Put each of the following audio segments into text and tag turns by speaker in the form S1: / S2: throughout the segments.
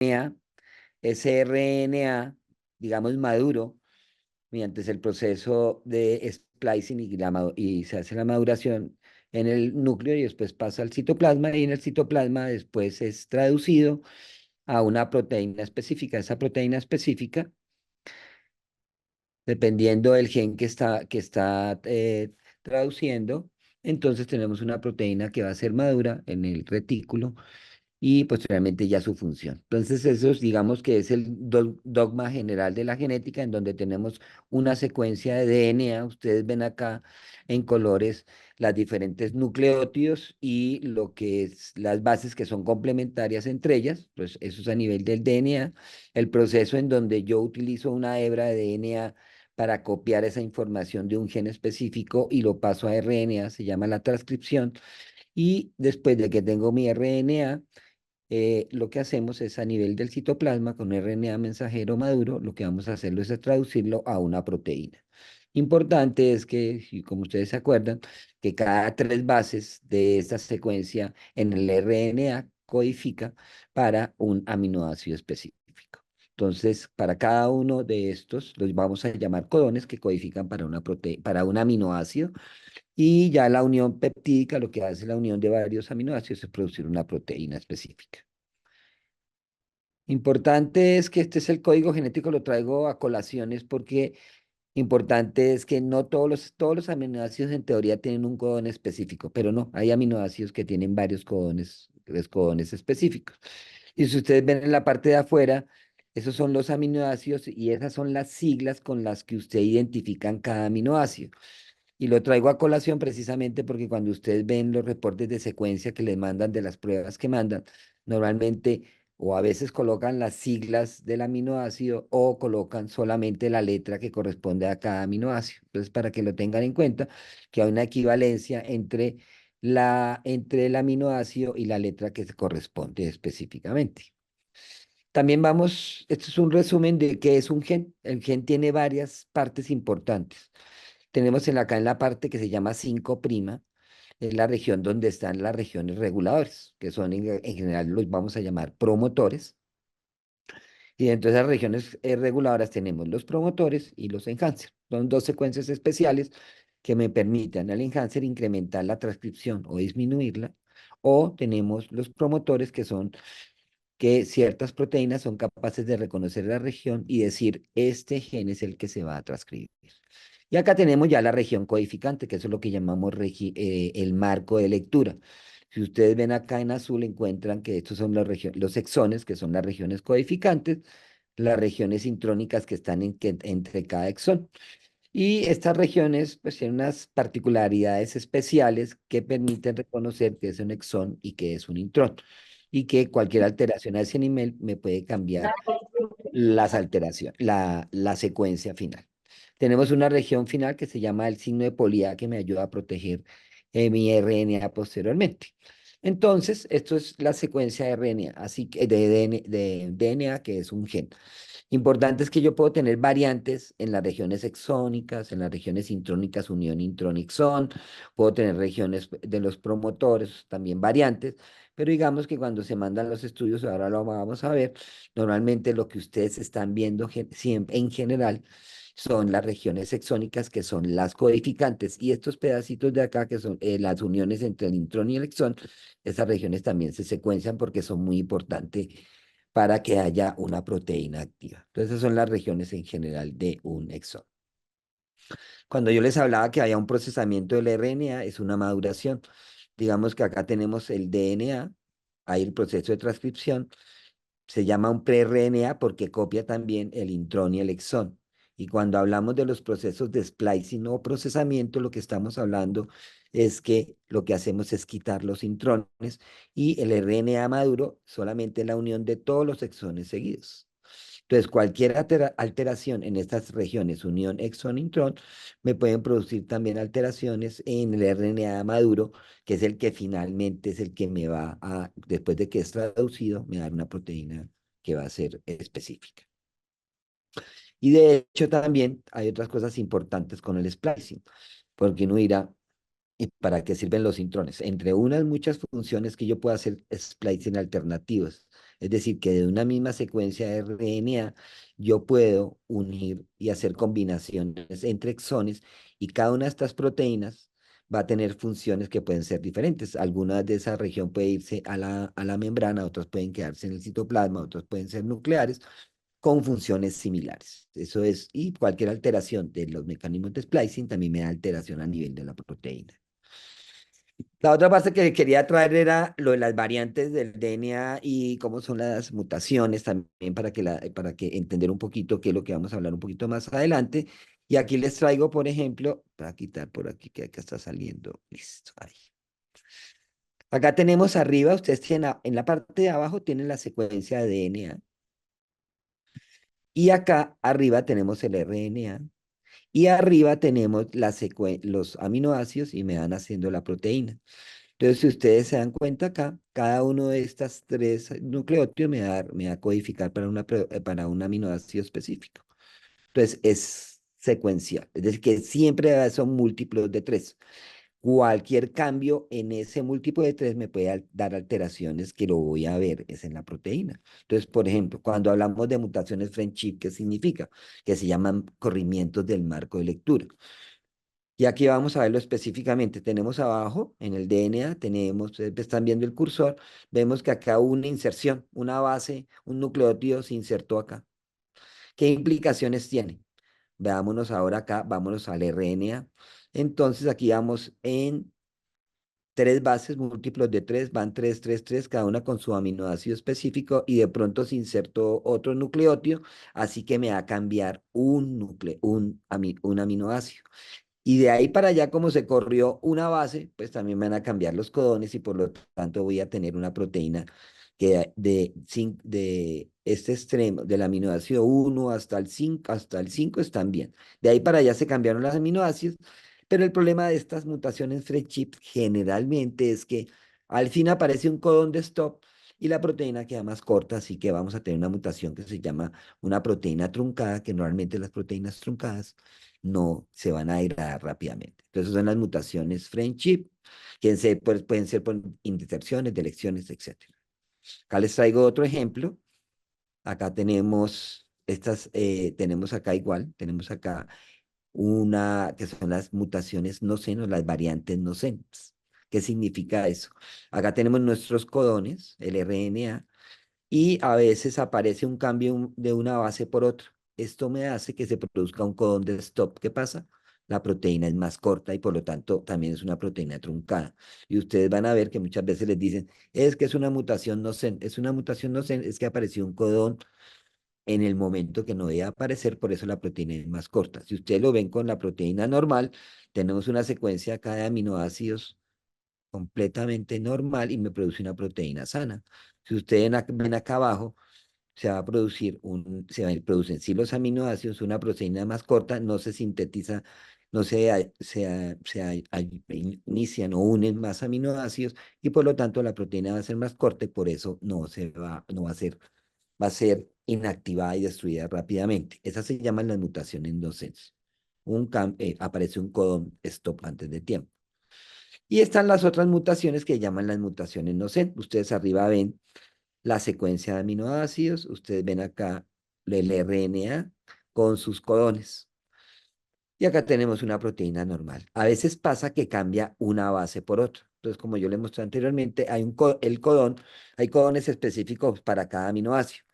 S1: ese RNA, digamos, maduro, mediante el proceso de splicing y se hace la maduración en el núcleo y después pasa al citoplasma y en el citoplasma después es traducido a una proteína específica. Esa proteína específica, dependiendo del gen que está traduciendo, entonces tenemos una proteína que va a ser madura en el retículo y posteriormente ya su función. Entonces, eso digamos que es el dogma general de la genética, en donde tenemos una secuencia de DNA. Ustedes ven acá en colores las diferentes nucleótidos y lo que es las bases que son complementarias entre ellas, pues eso es a nivel del DNA. El proceso en donde yo utilizo una hebra de DNA para copiar esa información de un gen específico y lo paso a RNA, se llama la transcripción. Y después de que tengo mi RNA, lo que hacemos es a nivel del citoplasma con RNA mensajero maduro, lo que vamos a hacerlo es traducirlo a una proteína. Importante es que, y como ustedes se acuerdan, que cada tres bases de esta secuencia en el RNA codifica para un aminoácido específico. Entonces, para cada uno de estos los vamos a llamar codones que codifican para para un aminoácido y ya la unión peptídica, lo que hace la unión de varios aminoácidos es producir una proteína específica. Importante es que este es el código genético, lo traigo a colaciones porque importante es que no todos los aminoácidos en teoría tienen un codón específico, pero no, hay aminoácidos que tienen varios codones, tres codones específicos. Y si ustedes ven en la parte de afuera, esos son los aminoácidos y esas son las siglas con las que usted identifican cada aminoácido. Y lo traigo a colación precisamente porque cuando ustedes ven los reportes de secuencia que les mandan de las pruebas que mandan, normalmente o a veces colocan las siglas del aminoácido o colocan solamente la letra que corresponde a cada aminoácido. Entonces, para que lo tengan en cuenta, que hay una equivalencia entre el aminoácido y la letra que se corresponde específicamente. También esto es un resumen de qué es un gen. El gen tiene varias partes importantes. Tenemos acá en la parte que se llama 5', es la región donde están las regiones reguladoras, que son en general los vamos a llamar promotores. Y dentro de esas regiones reguladoras tenemos los promotores y los enhancers. Son dos secuencias especiales que me permiten al enhancer incrementar la transcripción o disminuirla. O tenemos los promotores que son que ciertas proteínas son capaces de reconocer la región y decir, este gen es el que se va a transcribir. Y acá tenemos ya la región codificante, que eso es lo que llamamos el marco de lectura. Si ustedes ven acá en azul, encuentran que estos son los exones, que son las regiones codificantes, las regiones intrónicas que están entre cada exón. Y estas regiones pues tienen unas particularidades especiales que permiten reconocer que es un exón y que es un intrón. Y que cualquier alteración a ese nivel me puede cambiar la secuencia final. Tenemos una región final que se llama el signo de Polía que me ayuda a proteger mi RNA posteriormente. Entonces, esto es la secuencia de RNA, así que de DNA, que es un gen. Importante es que yo puedo tener variantes en las regiones exónicas, en las regiones intrónicas, unión intron-exón, puedo tener regiones de los promotores, también variantes, pero digamos que cuando se mandan los estudios, ahora lo vamos a ver, normalmente lo que ustedes están viendo siempre en general son las regiones exónicas, que son las codificantes, y estos pedacitos de acá, que son las uniones entre el intrón y el exón, esas regiones también se secuencian porque son muy importantes para que haya una proteína activa. Entonces, esas son las regiones en general de un exón. Cuando yo les hablaba que haya un procesamiento del RNA, es una maduración. Digamos que acá tenemos el DNA, hay el proceso de transcripción, se llama un pre-RNA porque copia también el intrón y el exón. Y cuando hablamos de los procesos de splicing o procesamiento, lo que estamos hablando es que lo que hacemos es quitar los intrones y el RNA maduro solamente la unión de todos los exones seguidos. Entonces, cualquier alteración en estas regiones, unión exón-intrón, me pueden producir también alteraciones en el RNA maduro, que es el que finalmente es el que me va a, después de que es traducido, me da una proteína que va a ser específica. Y de hecho también hay otras cosas importantes con el splicing, porque uno dirá, ¿y para qué sirven los intrones? Entre unas muchas funciones que yo puedo hacer splicing alternativos. Es decir, que de una misma secuencia de RNA yo puedo unir y hacer combinaciones entre exones y cada una de estas proteínas va a tener funciones que pueden ser diferentes. Algunas de esa región puede irse a la membrana, otras pueden quedarse en el citoplasma, otras pueden ser nucleares con funciones similares. Eso es, y cualquier alteración de los mecanismos de splicing también me da alteración a nivel de la proteína. La otra parte que quería traer era lo de las variantes del DNA y cómo son las mutaciones también para que entender un poquito qué es lo que vamos a hablar un poquito más adelante. Y aquí les traigo, por ejemplo, para quitar por aquí que acá está saliendo. Listo, ahí. Acá tenemos arriba, ustedes tienen en la parte de abajo tienen la secuencia de DNA y acá arriba tenemos el RNA. Y arriba tenemos los aminoácidos y me van haciendo la proteína. Entonces, si ustedes se dan cuenta acá, cada uno de estas tres nucleótidos me va a codificar para, para un aminoácido específico. Entonces, es secuencial. Es decir, que siempre son múltiplos de tres. Cualquier cambio en ese múltiplo de tres me puede dar alteraciones que lo voy a ver, es en la proteína. Entonces, por ejemplo, cuando hablamos de mutaciones friendship, ¿qué significa? Que se llaman corrimientos del marco de lectura. Y aquí vamos a verlo específicamente. Tenemos abajo en el DNA, están viendo el cursor, vemos que acá hubo una inserción, una base, un nucleótido se insertó acá. ¿Qué implicaciones tiene? Veámonos ahora acá, vámonos al RNA. Entonces aquí vamos en tres bases múltiplos de tres, van tres, tres, tres, cada una con su aminoácido específico y de pronto se insertó otro nucleótido, así que me va a cambiar un aminoácido. Y de ahí para allá, como se corrió una base, pues también van a cambiar los codones y por lo tanto voy a tener una proteína que de este extremo, del aminoácido 1 hasta el 5 están bien. De ahí para allá se cambiaron los aminoácidos, pero el problema de estas mutaciones Friendship generalmente es que al fin aparece un codón de stop y la proteína queda más corta, así que vamos a tener una mutación que se llama una proteína truncada, que normalmente las proteínas truncadas no se van a degradar rápidamente. Entonces son las mutaciones friendship, pueden ser por inserciones, delecciones, etc. Acá les traigo otro ejemplo. Acá tenemos acá igual, tenemos acá una que son las mutaciones no senos, las variantes no senos. ¿Qué significa eso? Acá tenemos nuestros codones, el RNA, y a veces aparece un cambio de una base por otra. Esto me hace que se produzca un codón de stop. ¿Qué pasa? La proteína es más corta y por lo tanto también es una proteína truncada. Y ustedes van a ver que muchas veces les dicen, es que es una mutación no sen. Es una mutación no sen, es que apareció un codón en el momento que no debe aparecer, por eso la proteína es más corta. Si ustedes lo ven con la proteína normal, tenemos una secuencia acá de aminoácidos completamente normal y me produce una proteína sana. Si ustedes ven acá abajo, producen sí los aminoácidos, una proteína más corta, no se sintetiza, no se, a- se, a- se a- a- inician o unen más aminoácidos y por lo tanto la proteína va a ser más corta y por eso no va a ser inactivada y destruida rápidamente. Esas se llaman las mutaciones no sense. Aparece un codón stop antes de tiempo. Y están las otras mutaciones que llaman las mutaciones no sense. Ustedes arriba ven la secuencia de aminoácidos. Ustedes ven acá el RNA con sus codones. Y acá tenemos una proteína normal. A veces pasa que cambia una base por otra. Entonces, como yo le mostré anteriormente, el codón, hay codones específicos para cada aminoácido.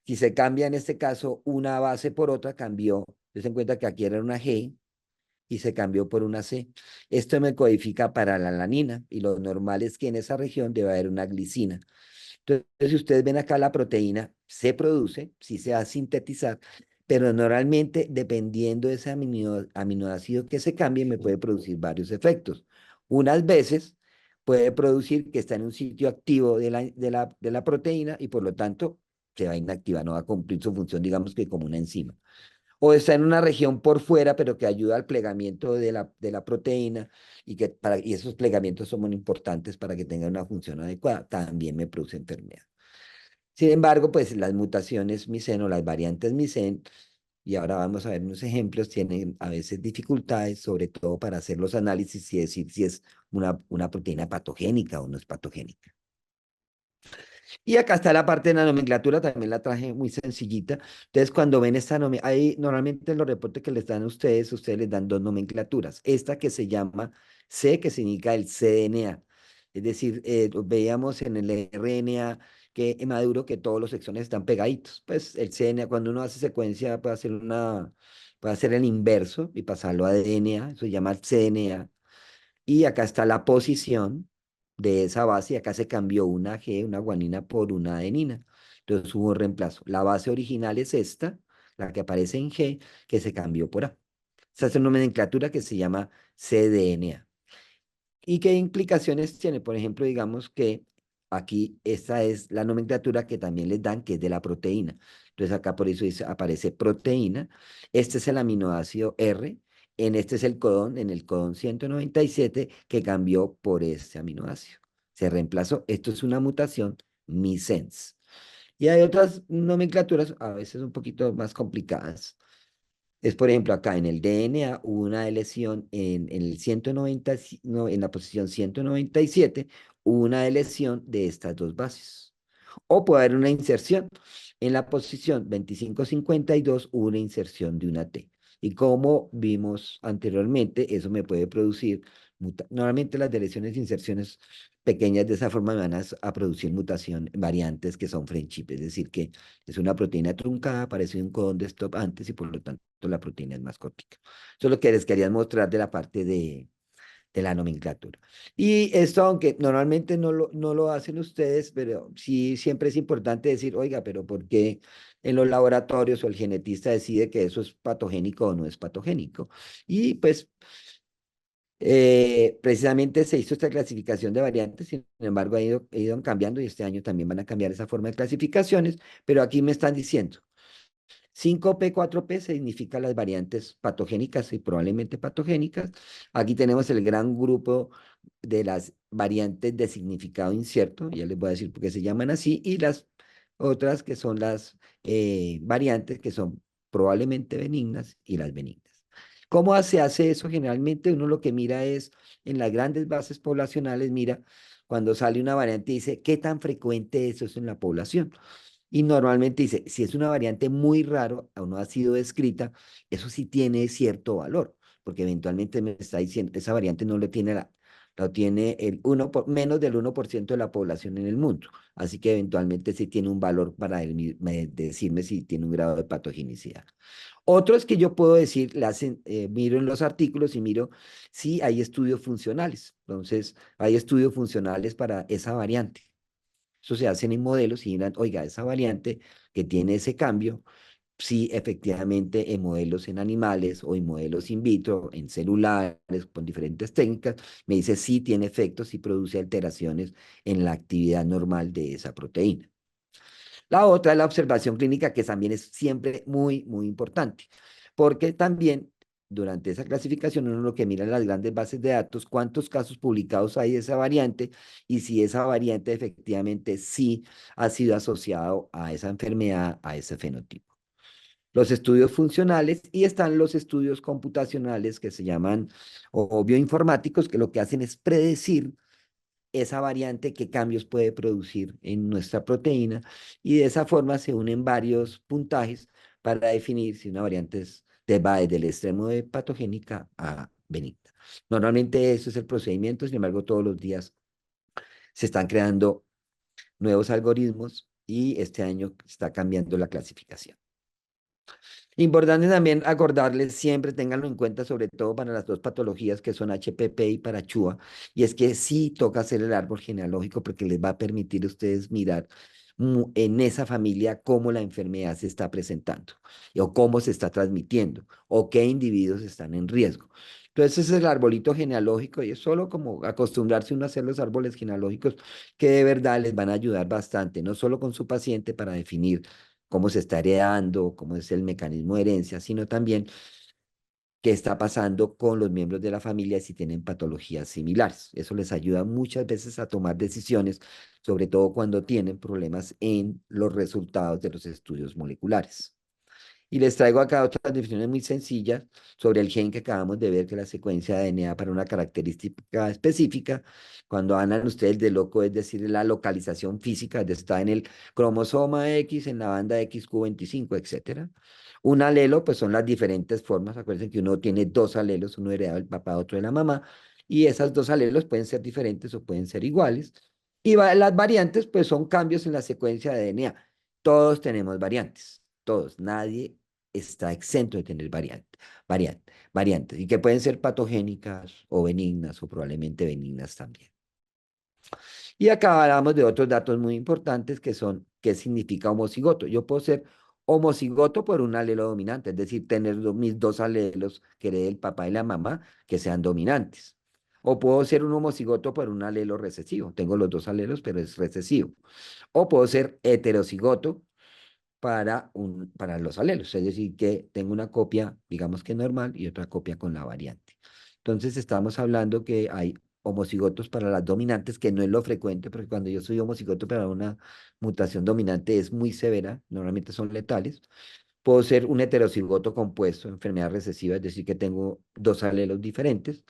S1: Si se cambia en este caso una base por otra, cambió. Se cuenta que aquí era una G y se cambió por una C. Esto me codifica para la alanina y lo normal es que en esa región debe haber una glicina. Entonces, si ustedes ven acá la proteína, se produce, sí se va a sintetizar, pero normalmente, dependiendo de ese aminoácido que se cambie, me puede producir varios efectos. Unas veces puede producir que está en un sitio activo de la proteína y por lo tanto se va a inactivar, no va a cumplir su función, digamos que como una enzima. O está en una región por fuera, pero que ayuda al plegamiento de la proteína y esos plegamientos son muy importantes para que tenga una función adecuada. También me produce enfermedad. Sin embargo, pues las mutaciones miceno, las variantes micen, y ahora vamos a ver unos ejemplos, tienen a veces dificultades, sobre todo para hacer los análisis y decir si es una proteína patogénica o no es patogénica. Y acá está la parte de la nomenclatura, también la traje muy sencillita. Entonces, cuando ven esta nomenclatura, ahí normalmente en los reportes que les dan a ustedes les dan dos nomenclaturas. Esta que se llama C, que significa el cDNA. Es decir, veíamos en el RNA que en Maduro que todos los exones están pegaditos. Pues el cDNA, cuando uno hace secuencia, puede hacer el inverso y pasarlo a DNA, eso se llama cDNA. Y acá está la posición de esa base y acá se cambió una G, una guanina por una adenina. Entonces hubo un reemplazo. La base original es esta, la que aparece en G, que se cambió por A. Esta es una nomenclatura que se llama cDNA. ¿Y qué implicaciones tiene? Por ejemplo, digamos que aquí esta es la nomenclatura que también les dan, que es de la proteína. Entonces acá por eso aparece proteína. Este es el aminoácido R. En este es el codón, en el codón 197, que cambió por este aminoácido. Se reemplazó. Esto es una mutación missense. Y hay otras nomenclaturas, a veces un poquito más complicadas, es, por ejemplo, acá en el DNA hubo una lesión en el 190, no, en la posición 197, hubo una lesión de estas dos bases. O puede haber una inserción. En la posición 2552 hubo una inserción de una T. Y como vimos anteriormente, eso me puede producir, normalmente las deleciones e inserciones pequeñas de esa forma me van a producir mutación, variantes que son friendship, es decir, que es una proteína truncada, aparece un codón de stop antes y por lo tanto la proteína es más cortica. Eso es lo que les quería mostrar de la parte de la nomenclatura. Y esto, aunque normalmente no lo hacen ustedes, pero sí siempre es importante decir, oiga, pero ¿por qué en los laboratorios o el genetista decide que eso es patogénico o no es patogénico? Y pues precisamente se hizo esta clasificación de variantes, sin embargo ha ido cambiando y este año también van a cambiar esa forma de clasificaciones, pero aquí me están diciendo 5P, 4P significa las variantes patogénicas y probablemente patogénicas. Aquí tenemos el gran grupo de las variantes de significado incierto, ya les voy a decir por qué se llaman así, y las otras que son las variantes que son probablemente benignas y las benignas. ¿Cómo se hace eso? Generalmente uno lo que mira es en las grandes bases poblacionales, mira cuando sale una variante y dice, ¿qué tan frecuente es eso en la población? Y normalmente dice, si es una variante muy raro, aún no ha sido descrita, eso sí tiene cierto valor, porque eventualmente me está diciendo, esa variante no lo tiene lo tiene menos del 1% de la población en el mundo. Así que eventualmente sí tiene un valor para decirme si tiene un grado de patogenicidad. Otro es que yo puedo decir, miro en los artículos y miro si hay estudios funcionales. Entonces, hay estudios funcionales para esa variante. Eso se hacen en modelos y dirán, oiga, esa variante que tiene ese cambio, sí, efectivamente, en modelos en animales o en modelos in vitro, en celulares, con diferentes técnicas, me dice sí tiene efectos y produce alteraciones en la actividad normal de esa proteína. La otra es la observación clínica, que también es siempre muy importante, porque también durante esa clasificación uno lo que mira en las grandes bases de datos, cuántos casos publicados hay de esa variante y si esa variante efectivamente sí ha sido asociado a esa enfermedad, a ese fenotipo. Los estudios funcionales y están los estudios computacionales que se llaman o bioinformáticos, que lo que hacen es predecir esa variante, qué cambios puede producir en nuestra proteína, y de esa forma se unen varios puntajes para definir si una variante va desde el extremo de patogénica a benigna. Normalmente eso es el procedimiento, sin embargo, todos los días se están creando nuevos algoritmos y este año está cambiando la clasificación. Importante también acordarles, siempre ténganlo en cuenta, sobre todo para las dos patologías que son HPP y para Chua, y es que sí toca hacer el árbol genealógico porque les va a permitir a ustedes mirar en esa familia cómo la enfermedad se está presentando, o cómo se está transmitiendo, o qué individuos están en riesgo. Entonces, ese es el arbolito genealógico y es solo como acostumbrarse uno a hacer los árboles genealógicos que de verdad les van a ayudar bastante, no solo con su paciente para definir cómo se está heredando, cómo es el mecanismo de herencia, sino también qué está pasando con los miembros de la familia si tienen patologías similares. Eso les ayuda muchas veces a tomar decisiones, sobre todo cuando tienen problemas en los resultados de los estudios moleculares. Y les traigo acá otras definiciones muy sencillas sobre el gen que acabamos de ver, que es la secuencia de DNA para una característica específica. Cuando andan ustedes de loco, es decir, la localización física, está en el cromosoma X, en la banda XQ25, etcétera. Un alelo, pues son las diferentes formas. Acuérdense que uno tiene dos alelos, uno heredado del papá, otro de la mamá, y esas dos alelos pueden ser diferentes o pueden ser iguales. Y las variantes, pues son cambios en la secuencia de DNA. Todos tenemos variantes, todos. Nadie está exento de tener variantes, y que pueden ser patogénicas o benignas o probablemente benignas también. Y acá hablamos de otros datos muy importantes que son qué significa homocigoto. Yo puedo ser homocigoto por un alelo dominante, es decir, tener mis dos alelos que herede el papá y la mamá que sean dominantes. O puedo ser un homocigoto por un alelo recesivo. Tengo los dos alelos, pero es recesivo. O puedo ser heterocigoto para los alelos, es decir, que tengo una copia, digamos que normal, y otra copia con la variante. Entonces estamos hablando que hay homocigotos para las dominantes, que no es lo frecuente, porque cuando yo soy homocigoto para una mutación dominante es muy severa, normalmente son letales. Puedo ser un heterocigoto compuesto, enfermedad recesiva, es decir, que tengo dos alelos diferentes,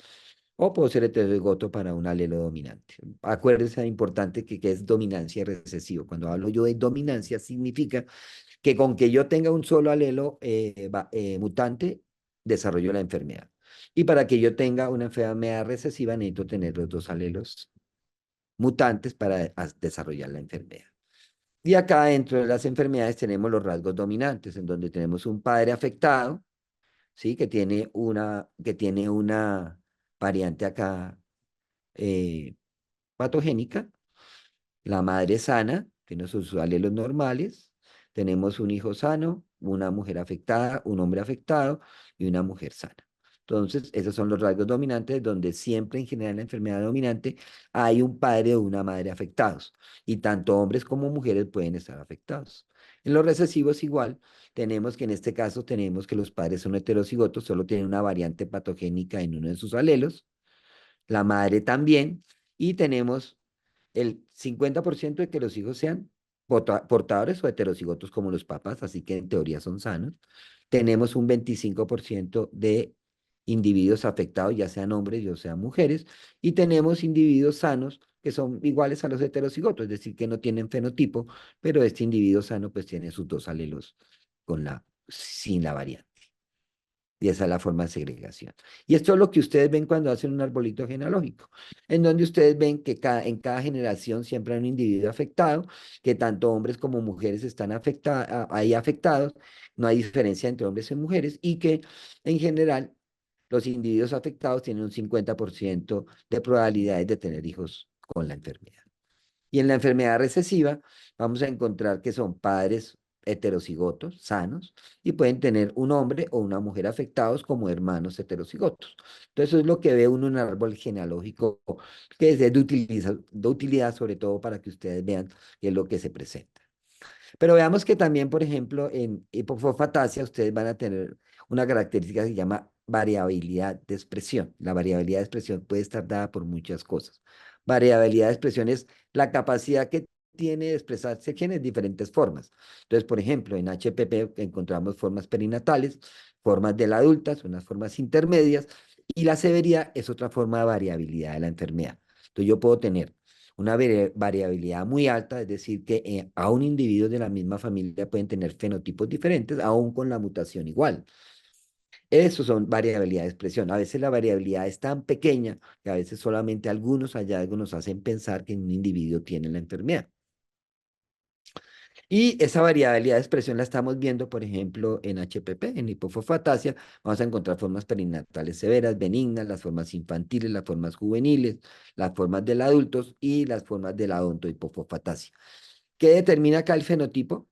S1: o puedo ser heterocigoto para un alelo dominante. Acuérdense, es importante que es dominancia recesivo. Cuando hablo yo de dominancia, significa que con que yo tenga un solo alelo mutante, desarrollo la enfermedad. Y para que yo tenga una enfermedad recesiva, necesito tener los dos alelos mutantes para desarrollar la enfermedad. Y acá dentro de las enfermedades tenemos los rasgos dominantes, en donde tenemos un padre afectado, ¿sí? Que tiene una variante acá eh, patogénica. La madre sana, tiene sus alelos normales. Tenemos un hijo sano, una mujer afectada, un hombre afectado y una mujer sana. Entonces, esos son los rasgos dominantes, donde siempre en general en la enfermedad dominante hay un padre o una madre afectados. Y tanto hombres como mujeres pueden estar afectados. En los recesivos igual, tenemos que en este caso tenemos que los padres son heterocigotos, solo tienen una variante patogénica en uno de sus alelos, la madre también, y tenemos el 50% de que los hijos sean portadores o heterocigotos como los papás, así que en teoría son sanos. Tenemos un 25% de individuos afectados, ya sean hombres, ya sean mujeres, y tenemos individuos sanos que son iguales a los heterocigotos, es decir, que no tienen fenotipo, pero este individuo sano pues tiene sus dos alelos sin la variante. Y esa es la forma de segregación. Y esto es lo que ustedes ven cuando hacen un arbolito genealógico, en donde ustedes ven que en cada generación siempre hay un individuo afectado, que tanto hombres como mujeres están ahí afectados, no hay diferencia entre hombres y mujeres, y que en general los individuos afectados tienen un 50% de probabilidades de tener hijos con la enfermedad. Y en la enfermedad recesiva vamos a encontrar que son padres heterocigotos, sanos, y pueden tener un hombre o una mujer afectados como hermanos heterocigotos. Entonces, eso es lo que ve uno en un árbol genealógico, que es de utilidad, sobre todo para que ustedes vean qué es lo que se presenta. Pero veamos que también, por ejemplo, en hipofosfatasia ustedes van a tener una característica que se llama variabilidad de expresión. La variabilidad de expresión puede estar dada por muchas cosas. Variabilidad de expresión es la capacidad que tiene de expresarse genes en diferentes formas. Entonces, por ejemplo, en HPP encontramos formas perinatales, formas de la adulta, son unas formas intermedias, y la severidad es otra forma de variabilidad de la enfermedad. Entonces, yo puedo tener una variabilidad muy alta, es decir, que a un individuo de la misma familia pueden tener fenotipos diferentes, aún con la mutación igual. Eso son variabilidad de expresión. A veces la variabilidad es tan pequeña que a veces solamente algunos hallazgos nos hacen pensar que un individuo tiene la enfermedad. Y esa variabilidad de expresión la estamos viendo, por ejemplo, en HPP, en hipofosfatasia. Vamos a encontrar formas perinatales severas, benignas, las formas infantiles, las formas juveniles, las formas del adultos y las formas de la odontohipofosfatasia. ¿Qué determina acá el fenotipo?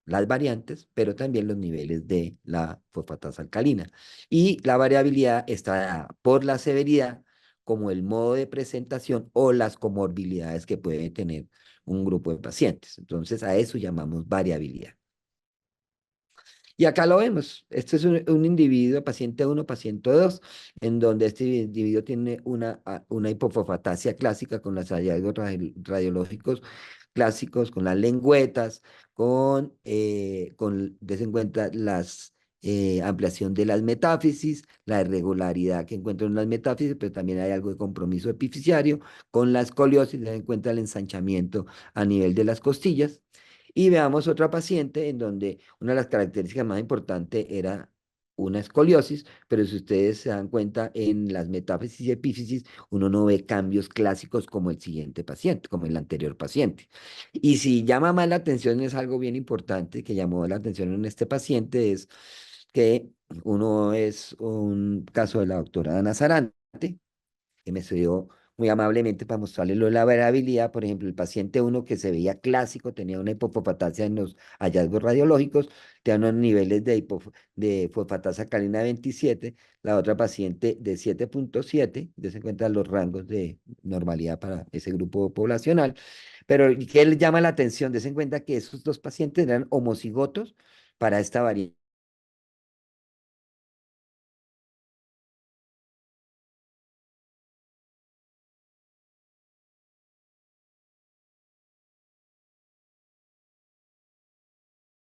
S1: Las variantes, pero también los niveles de la fosfatasa alcalina. Y la variabilidad está dada por la severidad, como el modo de presentación o las comorbilidades que puede tener un grupo de pacientes. Entonces, a eso llamamos variabilidad. Y acá lo vemos. Este es un individuo, paciente 1, paciente 2, en donde este individuo tiene una hipofosfatasia clásica con los hallazgos radiológicos clásicos, con las lengüetas, des en cuenta las ampliación de las metáfisis, la irregularidad que encuentro en las metáfisis, pero también hay algo de compromiso epificiario, con la escoliosis, den en cuenta el ensanchamiento a nivel de las costillas. Y veamos otra paciente en donde una de las características más importantes era una escoliosis, pero si ustedes se dan cuenta en las metáfisis y epífisis, uno no ve cambios clásicos como el siguiente paciente, como el anterior paciente. Y si llama más la atención, es algo bien importante que llamó la atención en este paciente, es que uno es un caso de la doctora Ana Sarante, que me estudió muy amablemente para mostrarle lo de la variabilidad. Por ejemplo, el paciente uno que se veía clásico, tenía una hipofosfatasia en los hallazgos radiológicos, tenía unos niveles de fosfatasa alcalina de 27, la otra paciente de 7,7, se cuenta los rangos de normalidad para ese grupo poblacional. Pero ¿qué le llama la atención? Des en cuenta que esos dos pacientes eran homocigotos para esta variante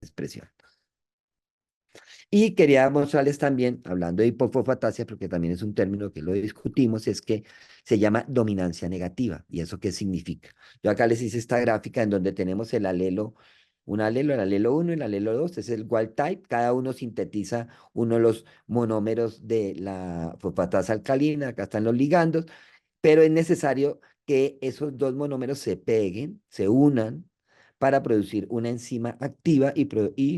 S1: expresión. Y quería mostrarles también, hablando de hipofosfatasia, porque también es un término que lo discutimos, es que se llama dominancia negativa. ¿Y eso qué significa? Yo acá les hice esta gráfica en donde tenemos el alelo, un alelo, el alelo uno, el alelo 2, es el wild type. Cada uno sintetiza uno de los monómeros de la fosfatasa alcalina. Acá están los ligandos, pero es necesario que esos dos monómeros se peguen, se unan para producir una enzima activa y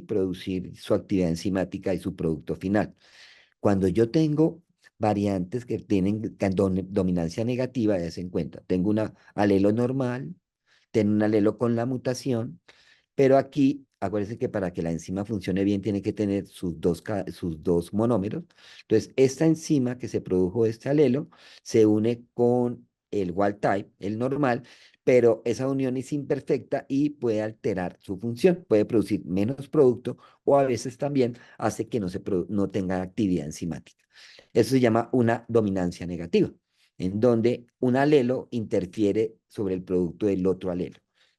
S1: producir su actividad enzimática y su producto final. Cuando yo tengo variantes que tienen dominancia negativa, ya se en cuenta, tengo una alelo normal, tengo un alelo con la mutación, pero aquí, acuérdense que para que la enzima funcione bien tiene que tener sus dos monómeros. Entonces, esta enzima que se produjo de este alelo se une con el wild type, el normal, pero esa unión es imperfecta y puede alterar su función, puede producir menos producto o a veces también hace que no tenga actividad enzimática. Eso se llama una dominancia negativa, en donde un alelo interfiere sobre el producto del otro alelo.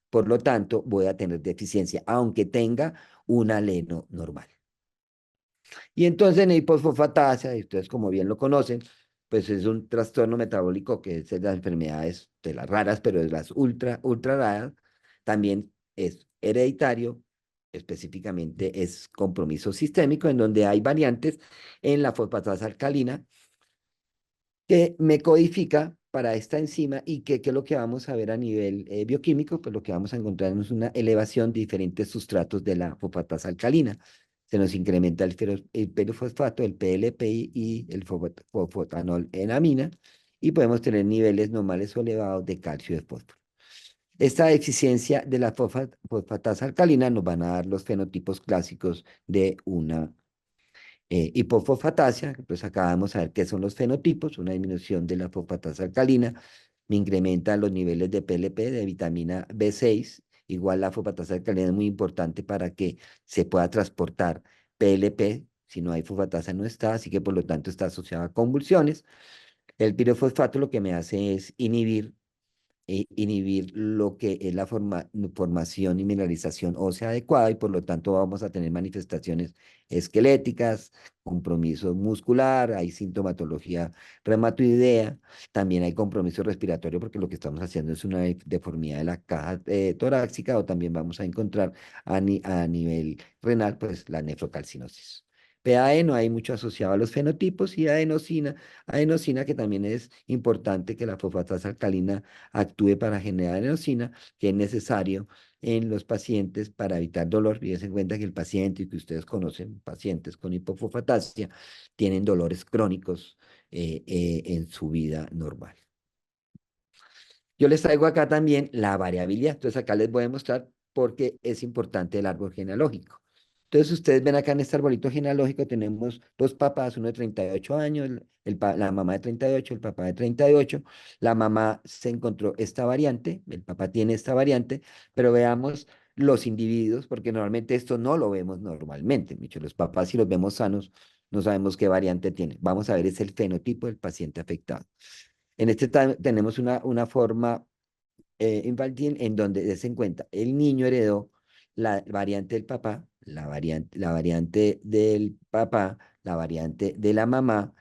S1: Por lo tanto, voy a tener deficiencia, aunque tenga un alelo normal. Y entonces en hipofosfatasia, y ustedes como bien lo conocen, pues es un trastorno metabólico que es de las enfermedades de las raras, pero de las ultra raras. También es hereditario, específicamente es compromiso sistémico, en donde hay variantes en la fosfatasa alcalina que me codifica para esta enzima y que es lo que vamos a ver a nivel bioquímico, pues lo que vamos a encontrar es una elevación de diferentes sustratos de la fosfatasa alcalina. Se nos incrementa el pirofosfato, el PLPI y el fosfotanol en amina y podemos tener niveles normales o elevados de calcio y de fósforo. Esta deficiencia de la fosfatasa alcalina nos van a dar los fenotipos clásicos de una hipofosfatasia. Pues acá vamos a ver qué son los fenotipos, una disminución de la fosfatasa alcalina, me incrementa los niveles de PLP, de vitamina B6, igual la fosfatasa alcalina es muy importante para que se pueda transportar PLP, si no hay fosfatasa no está, así que por lo tanto está asociada a convulsiones. El pirofosfato lo que me hace es inhibir lo que es la formación y mineralización ósea adecuada y por lo tanto vamos a tener manifestaciones esqueléticas, compromiso muscular, hay sintomatología reumatoidea, también hay compromiso respiratorio porque lo que estamos haciendo es una deformidad de la caja torácica o también vamos a encontrar a nivel renal pues la nefrocalcinosis. PAE no hay mucho asociado a los fenotipos y adenosina que también es importante que la fosfatasa alcalina actúe para generar adenosina, que es necesario en los pacientes para evitar dolor. Y en cuenta que el paciente, y que ustedes conocen, pacientes con hipofosfatasia, tienen dolores crónicos en su vida normal. Yo les traigo acá también la variabilidad. Entonces acá les voy a mostrar por qué es importante el árbol genealógico. Entonces ustedes ven acá en este arbolito genealógico tenemos dos papás, uno de 38 años, la mamá de 38, el papá de 38. La mamá se encontró esta variante, el papá tiene esta variante, pero veamos los individuos, porque normalmente esto no lo vemos normalmente. Muchos los papás si los vemos sanos, no sabemos qué variante tiene. Vamos a ver es el fenotipo del paciente afectado. En este tenemos una forma infantil en donde des en cuenta, el niño heredó la variante del papá, la variante del papá, la variante de la mamá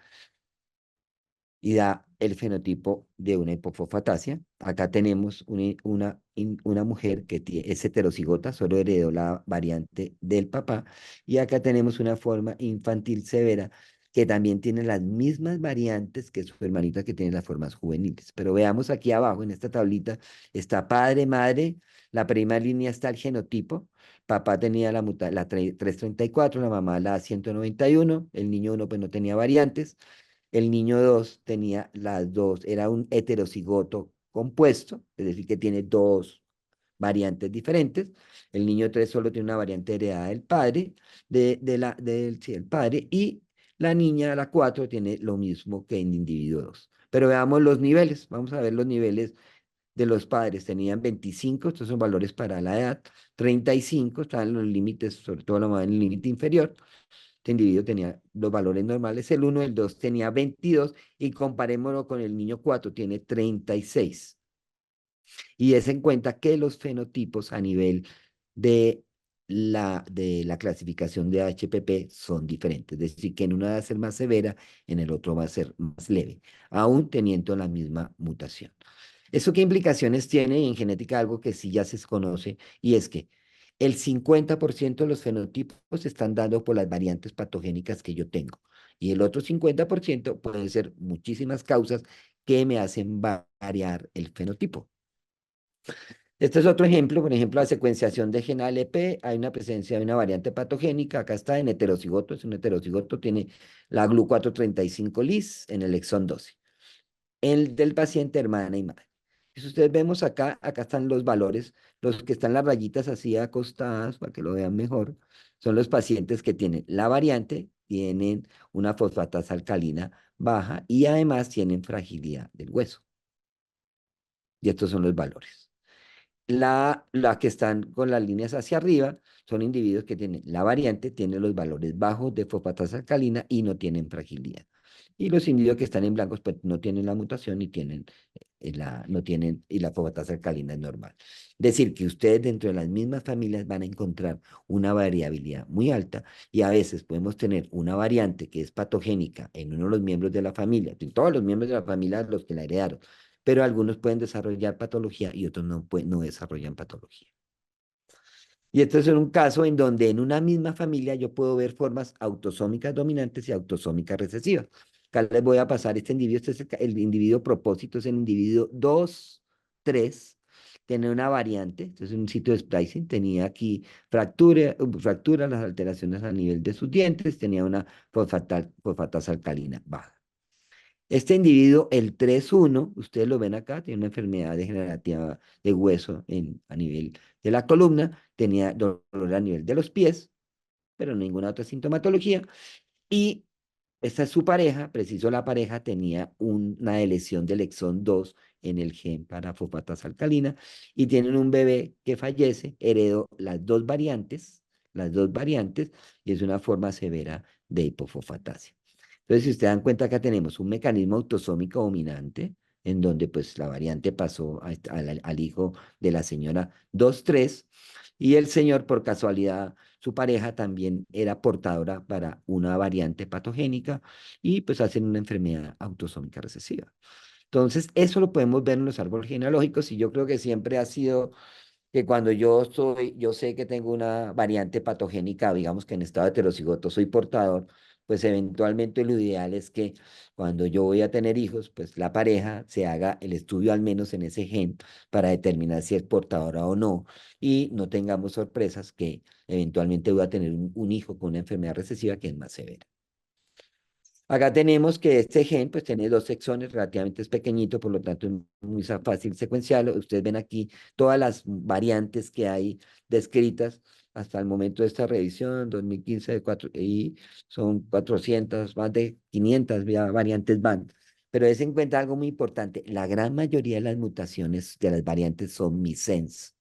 S1: y da el fenotipo de una hipofosfatasia. Acá tenemos una mujer que es heterocigota, solo heredó la variante del papá, y acá tenemos una forma infantil severa que también tiene las mismas variantes que su hermanita que tiene las formas juveniles. Pero veamos aquí abajo, en esta tablita, está padre, madre, la primera línea está el genotipo. Papá tenía la 334, la mamá la 191, el niño uno pues no tenía variantes. El niño 2 tenía las dos, era un heterocigoto compuesto, es decir, que tiene dos variantes diferentes. El niño 3 solo tiene una variante heredada del padre, sí, del padre, y la niña, la 4 tiene lo mismo que en individuo 2. Pero veamos los niveles, vamos a ver los niveles de los padres. Tenían 25, estos son valores para la edad, 35, estaban en los límites, sobre todo la mamá en el límite inferior. Este individuo tenía los valores normales, el uno, el 2 tenía 22 y comparémoslo con el niño 4 tiene 36. Y es en cuenta que los fenotipos a nivel de de la clasificación de HPP son diferentes, es decir, que en una va a ser más severa, en el otro va a ser más leve, aún teniendo la misma mutación. ¿Eso qué implicaciones tiene? Y en genética algo que sí ya se conoce, y es que el 50% de los fenotipos se están dando por las variantes patogénicas que yo tengo. Y el otro 50% pueden ser muchísimas causas que me hacen variar el fenotipo. Este es otro ejemplo, por ejemplo, la secuenciación de gen ALP, hay una presencia de una variante patogénica, acá está en heterocigoto, es un heterocigoto, tiene la GLU435-LIS en el exón 12 el del paciente, hermana y madre. Si ustedes vemos acá, acá están los valores, los que están las rayitas así acostadas, para que lo vean mejor, son los pacientes que tienen la variante, tienen una fosfatasa alcalina baja y además tienen fragilidad del hueso. Y estos son los valores. La que están con las líneas hacia arriba son individuos que tienen la variante, tienen los valores bajos de fosfatasa alcalina y no tienen fragilidad. Y los individuos que están en blancos pues no tienen la mutación y tienen no tienen, y la fosfatasa alcalina es normal. Decir que ustedes dentro de las mismas familias van a encontrar una variabilidad muy alta y a veces podemos tener una variante que es patogénica en uno de los miembros de la familia, en todos los miembros de la familia los que la heredaron, pero algunos pueden desarrollar patología y otros no desarrollan patología. Y este es un caso en donde en una misma familia yo puedo ver formas autosómicas dominantes y autosómicas recesivas. Acá les voy a pasar este individuo, este es el individuo propósito, es el individuo 2, 3, tiene una variante, este es un sitio de splicing, tenía aquí fractura, las alteraciones a nivel de sus dientes, tenía una fosfatasa alcalina baja. Este individuo, el 3-1, ustedes lo ven acá, tiene una enfermedad degenerativa de hueso a nivel de la columna, tenía dolor a nivel de los pies, pero ninguna otra sintomatología. Y esta es su pareja, preciso la pareja tenía una lesión del exón 2 en el gen para fosfatasa alcalina y tienen un bebé que fallece, heredó las dos variantes, y es una forma severa de hipofosfatasia. Entonces, si ustedes dan cuenta, acá tenemos un mecanismo autosómico dominante, en donde pues la variante pasó al hijo de la señora 2-3, y el señor, por casualidad, su pareja también era portadora para una variante patogénica, y pues hacen una enfermedad autosómica recesiva. Entonces, eso lo podemos ver en los árboles genealógicos, y yo creo que siempre ha sido que cuando yo sé que tengo una variante patogénica, digamos que en estado heterocigoto soy portador, pues eventualmente lo ideal es que cuando yo voy a tener hijos, pues la pareja se haga el estudio al menos en ese gen para determinar si es portadora o no, y no tengamos sorpresas que eventualmente voy a tener un hijo con una enfermedad recesiva que es más severa. Acá tenemos que este gen pues tiene dos exones relativamente pequeñitos, por lo tanto es muy fácil secuenciarlo. Ustedes ven aquí todas las variantes que hay descritas hasta el momento de esta revisión, 2015, y son 400, más de 500 variantes van. Pero es en cuenta algo muy importante, la gran mayoría de las mutaciones de las variantes son missense.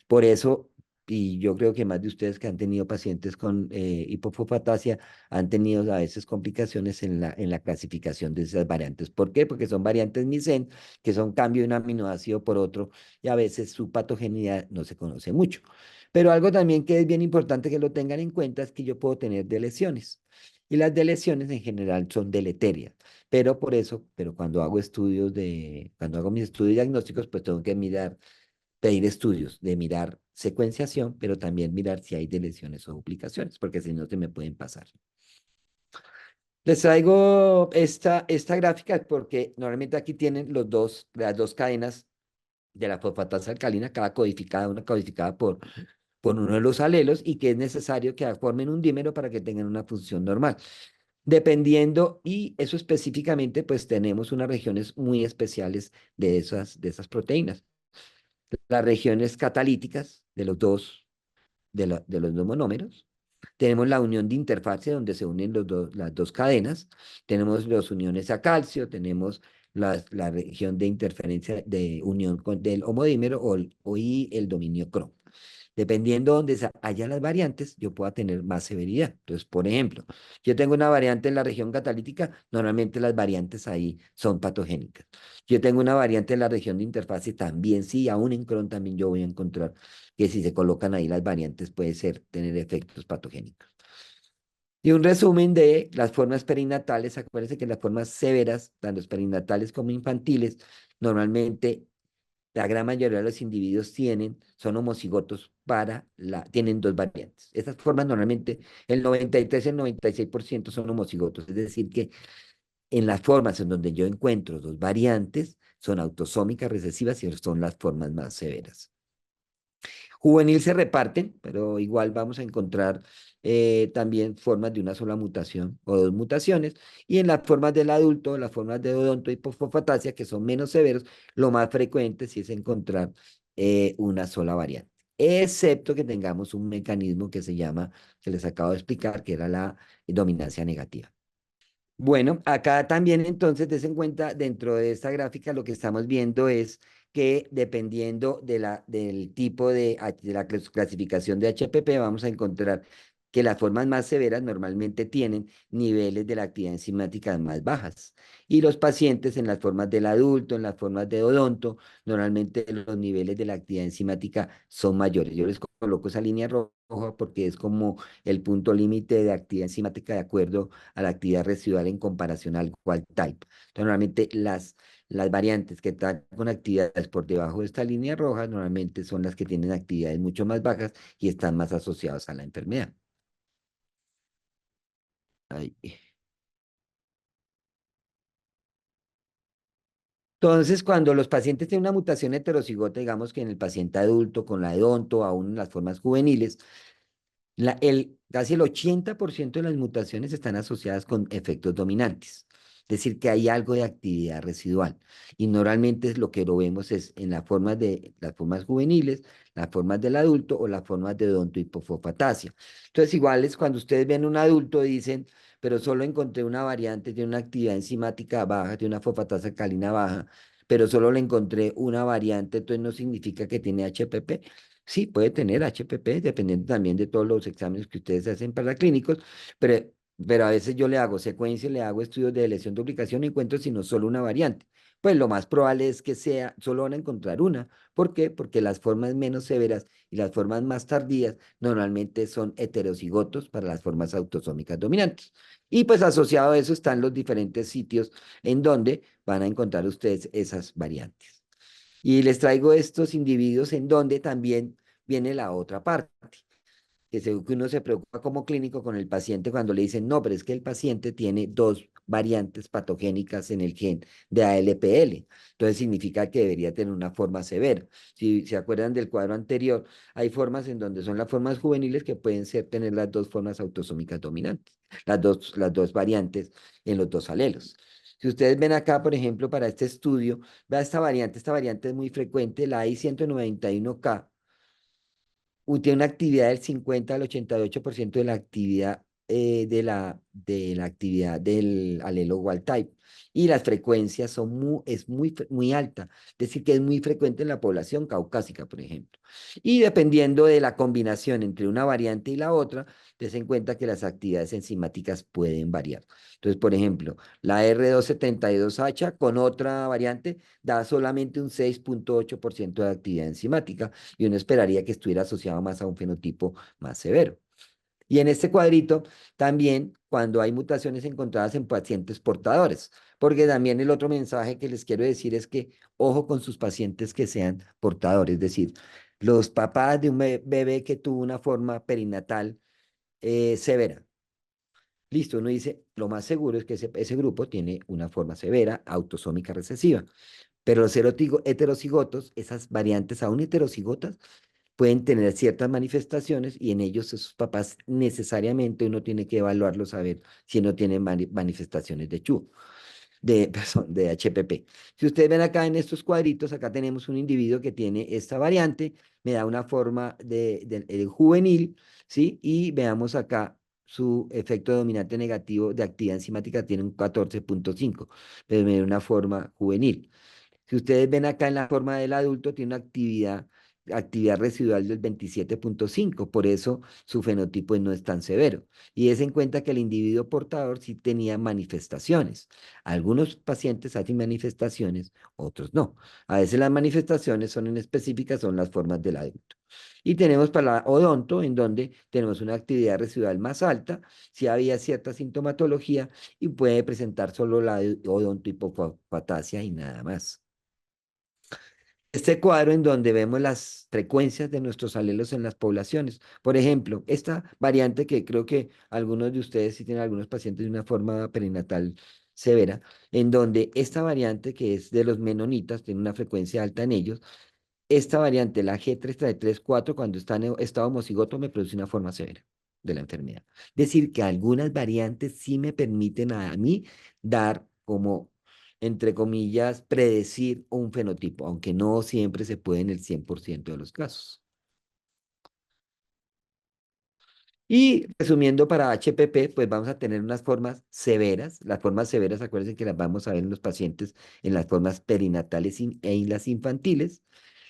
S1: Por eso y yo creo que más de ustedes que han tenido pacientes con hipofosfatasia han tenido a veces complicaciones en la clasificación de esas variantes. ¿Por qué? Porque son variantes misén, que son cambio de un aminoácido por otro, y a veces su patogeneidad no se conoce mucho. Pero algo también que es bien importante que lo tengan en cuenta es que yo puedo tener deleciones. Y las deleciones en general son deleterias. Pero por eso, pero cuando hago cuando hago mis estudios diagnósticos, pues tengo que pedir estudios de mirar secuenciación, pero también mirar si hay deleciones o duplicaciones, porque si no se me pueden pasar. Les traigo esta gráfica porque normalmente aquí tienen las dos cadenas de la fosfatasa alcalina, cada codificada, una codificada por uno de los alelos y que es necesario que formen un dímero para que tengan una función normal. Dependiendo, y eso específicamente, pues tenemos unas regiones muy especiales de esas proteínas. Las regiones catalíticas de los dos monómeros. Tenemos la unión de interfase donde se unen las dos cadenas. Tenemos las uniones a calcio, tenemos la región de interferencia de unión del homodímero y el dominio Cron. Dependiendo de donde haya las variantes, yo pueda tener más severidad. Entonces, por ejemplo, yo tengo una variante en la región catalítica, normalmente las variantes ahí son patogénicas. Yo tengo una variante en la región de interfase también, sí, aún en Crohn también yo voy a encontrar que si se colocan ahí las variantes puede ser tener efectos patogénicos. Y un resumen de las formas perinatales, acuérdense que las formas severas, tanto perinatales como infantiles, normalmente la gran mayoría de los individuos son homocigotos tienen dos variantes. Estas formas normalmente, el 93 y el 96% son homocigotos, es decir, que en las formas en donde yo encuentro dos variantes, son autosómicas recesivas y son las formas más severas. Juvenil se reparten, pero igual vamos a encontrar también formas de una sola mutación o dos mutaciones. Y en las formas del adulto, las formas de odonto y fosfatasia, que son menos severos, lo más frecuente sí es encontrar una sola variante. Excepto que tengamos un mecanismo que se llama, que les acabo de explicar, que era la dominancia negativa. Bueno, acá también entonces, des en cuenta, dentro de esta gráfica lo que estamos viendo es que dependiendo del tipo de la clasificación de HPP, vamos a encontrar que las formas más severas normalmente tienen niveles de la actividad enzimática más bajas. Y los pacientes en las formas del adulto, en las formas de odonto, normalmente los niveles de la actividad enzimática son mayores. Yo les coloco esa línea roja porque es como el punto límite de actividad enzimática de acuerdo a la actividad residual en comparación al wild type. Entonces, normalmente las variantes que están con actividades por debajo de esta línea roja, normalmente son las que tienen actividades mucho más bajas y están más asociadas a la enfermedad. Ahí. Entonces, cuando los pacientes tienen una mutación heterocigota, digamos que en el paciente adulto, con la odonto, aún en las formas juveniles, casi el 80% de las mutaciones están asociadas con efectos dominantes. Es decir, que hay algo de actividad residual. Y normalmente lo que lo vemos es en las formas juveniles, las formas del adulto o las formas de odontohipofosfatasia. Entonces, igual es cuando ustedes ven un adulto dicen, pero solo encontré una variante de una actividad enzimática baja, de una fosfatasa alcalina baja, pero solo le encontré una variante, entonces no significa que tiene HPP. Sí, puede tener HPP, dependiendo también de todos los exámenes que ustedes hacen para clínicos, pero, pero a veces yo le hago secuencia, le hago estudios de lesión duplicación y encuentro sino solo una variante. Pues lo más probable es que solo van a encontrar una. ¿Por qué? Porque las formas menos severas y las formas más tardías normalmente son heterocigotos para las formas autosómicas dominantes. Y pues asociado a eso están los diferentes sitios en donde van a encontrar ustedes esas variantes. Y les traigo estos individuos en donde también viene la otra parte, que uno se preocupa como clínico con el paciente cuando le dicen, no, pero es que el paciente tiene dos variantes patogénicas en el gen de ALPL. Entonces significa que debería tener una forma severa. Si se acuerdan del cuadro anterior, hay formas en donde son las formas juveniles que pueden tener las dos formas autosómicas dominantes, las dos variantes en los dos alelos. Si ustedes ven acá, por ejemplo, para este estudio, vea esta variante es muy frecuente, la I191K tiene una actividad del 50 al 88% de la actividad de la actividad del alelo wild type. Y las frecuencias es muy alta, es decir, que es muy frecuente en la población caucásica, por ejemplo. Y dependiendo de la combinación entre una variante y la otra, des en cuenta que las actividades enzimáticas pueden variar. Entonces, por ejemplo, la R272H con otra variante da solamente un 6,8% de actividad enzimática y uno esperaría que estuviera asociado más a un fenotipo más severo. Y en este cuadrito también cuando hay mutaciones encontradas en pacientes portadores, porque también el otro mensaje que les quiero decir es que ojo con sus pacientes que sean portadores, es decir, los papás de un bebé que tuvo una forma perinatal severa. Listo, uno dice, lo más seguro es que ese grupo tiene una forma severa, autosómica recesiva. Pero los heterocigotos, esas variantes aún heterocigotas, pueden tener ciertas manifestaciones y en ellos esos papás necesariamente uno tiene que evaluarlos a ver si no tienen manifestaciones de CHU, perdón, de HPP. Si ustedes ven acá en estos cuadritos, acá tenemos un individuo que tiene esta variante, me da una forma de juvenil, ¿sí? Y veamos acá su efecto dominante negativo de actividad enzimática tiene un 14,5, pero me da una forma juvenil. Si ustedes ven acá en la forma del adulto, tiene una actividad residual del 27,5, por eso su fenotipo no es tan severo. Y es en cuenta que el individuo portador sí tenía manifestaciones. Algunos pacientes hacen manifestaciones, otros no. A veces las manifestaciones son en específicas, son las formas del adulto. Y tenemos para la odonto, en donde tenemos una actividad residual más alta, si había cierta sintomatología y puede presentar solo la odontohipofatasia y nada más. Este cuadro en donde vemos las frecuencias de nuestros alelos en las poblaciones. Por ejemplo, esta variante que creo que algunos de ustedes sí tienen algunos pacientes de una forma perinatal severa, en donde esta variante que es de los menonitas, tiene una frecuencia alta en ellos, esta variante, la G334, cuando está en estado homocigoto, me produce una forma severa de la enfermedad. Es decir, que algunas variantes sí me permiten a mí dar como, entre comillas, predecir un fenotipo, aunque no siempre se puede en el 100% de los casos. Y resumiendo para HPP, pues vamos a tener unas formas severas. Las formas severas, acuérdense que las vamos a ver en los pacientes en las formas perinatales e en las infantiles.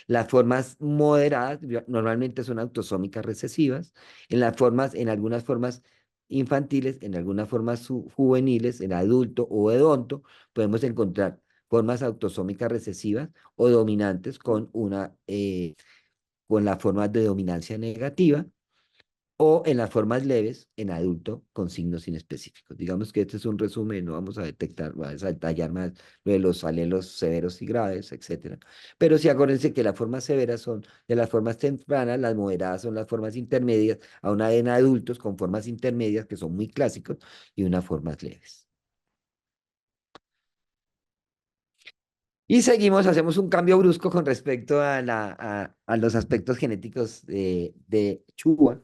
S1: Las formas moderadas normalmente son autosómicas recesivas. En algunas formas infantiles, en algunas formas juveniles, en adulto o hedonto, podemos encontrar formas autosómicas recesivas o dominantes con la forma de dominancia negativa o en las formas leves en adulto con signos inespecíficos. Digamos que este es un resumen, no vamos a detectar, vamos a detallar más lo de los alelos severos y graves, etcétera. Pero sí acuérdense que las formas severas son de las formas tempranas, las moderadas son las formas intermedias, a una en adultos con formas intermedias que son muy clásicos y unas formas leves. Y seguimos, hacemos un cambio brusco con respecto a los aspectos genéticos de Chua,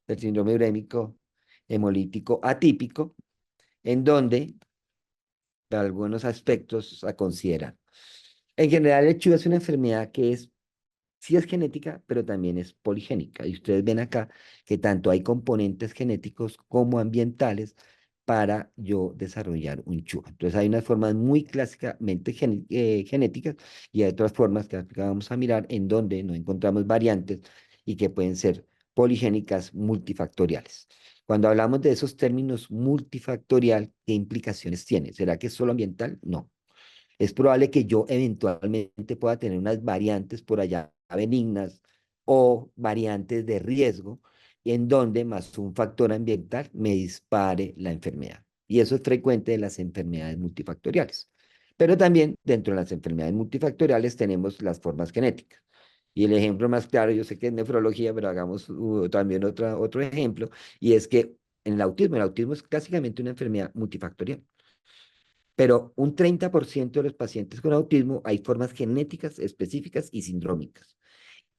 S1: del síndrome urémico hemolítico atípico, en donde algunos aspectos a considerar. En general, el CHU es una enfermedad que sí es genética, pero también es poligénica. Y ustedes ven acá que tanto hay componentes genéticos como ambientales para yo desarrollar un CHU. Entonces hay unas formas muy clásicamente genéticas y hay otras formas que acá vamos a mirar en donde no encontramos variantes y que pueden ser poligénicas multifactoriales. Cuando hablamos de esos términos multifactorial, ¿qué implicaciones tiene? ¿Será que es solo ambiental? No. Es probable que yo eventualmente pueda tener unas variantes por allá benignas o variantes de riesgo en donde más un factor ambiental me dispare la enfermedad. Y eso es frecuente en las enfermedades multifactoriales. Pero también dentro de las enfermedades multifactoriales tenemos las formas genéticas. Y el ejemplo más claro, yo sé que es nefrología, pero hagamos también otro ejemplo, y es que en el autismo es clásicamente una enfermedad multifactorial. Pero un 30% de los pacientes con autismo hay formas genéticas específicas y sindrómicas.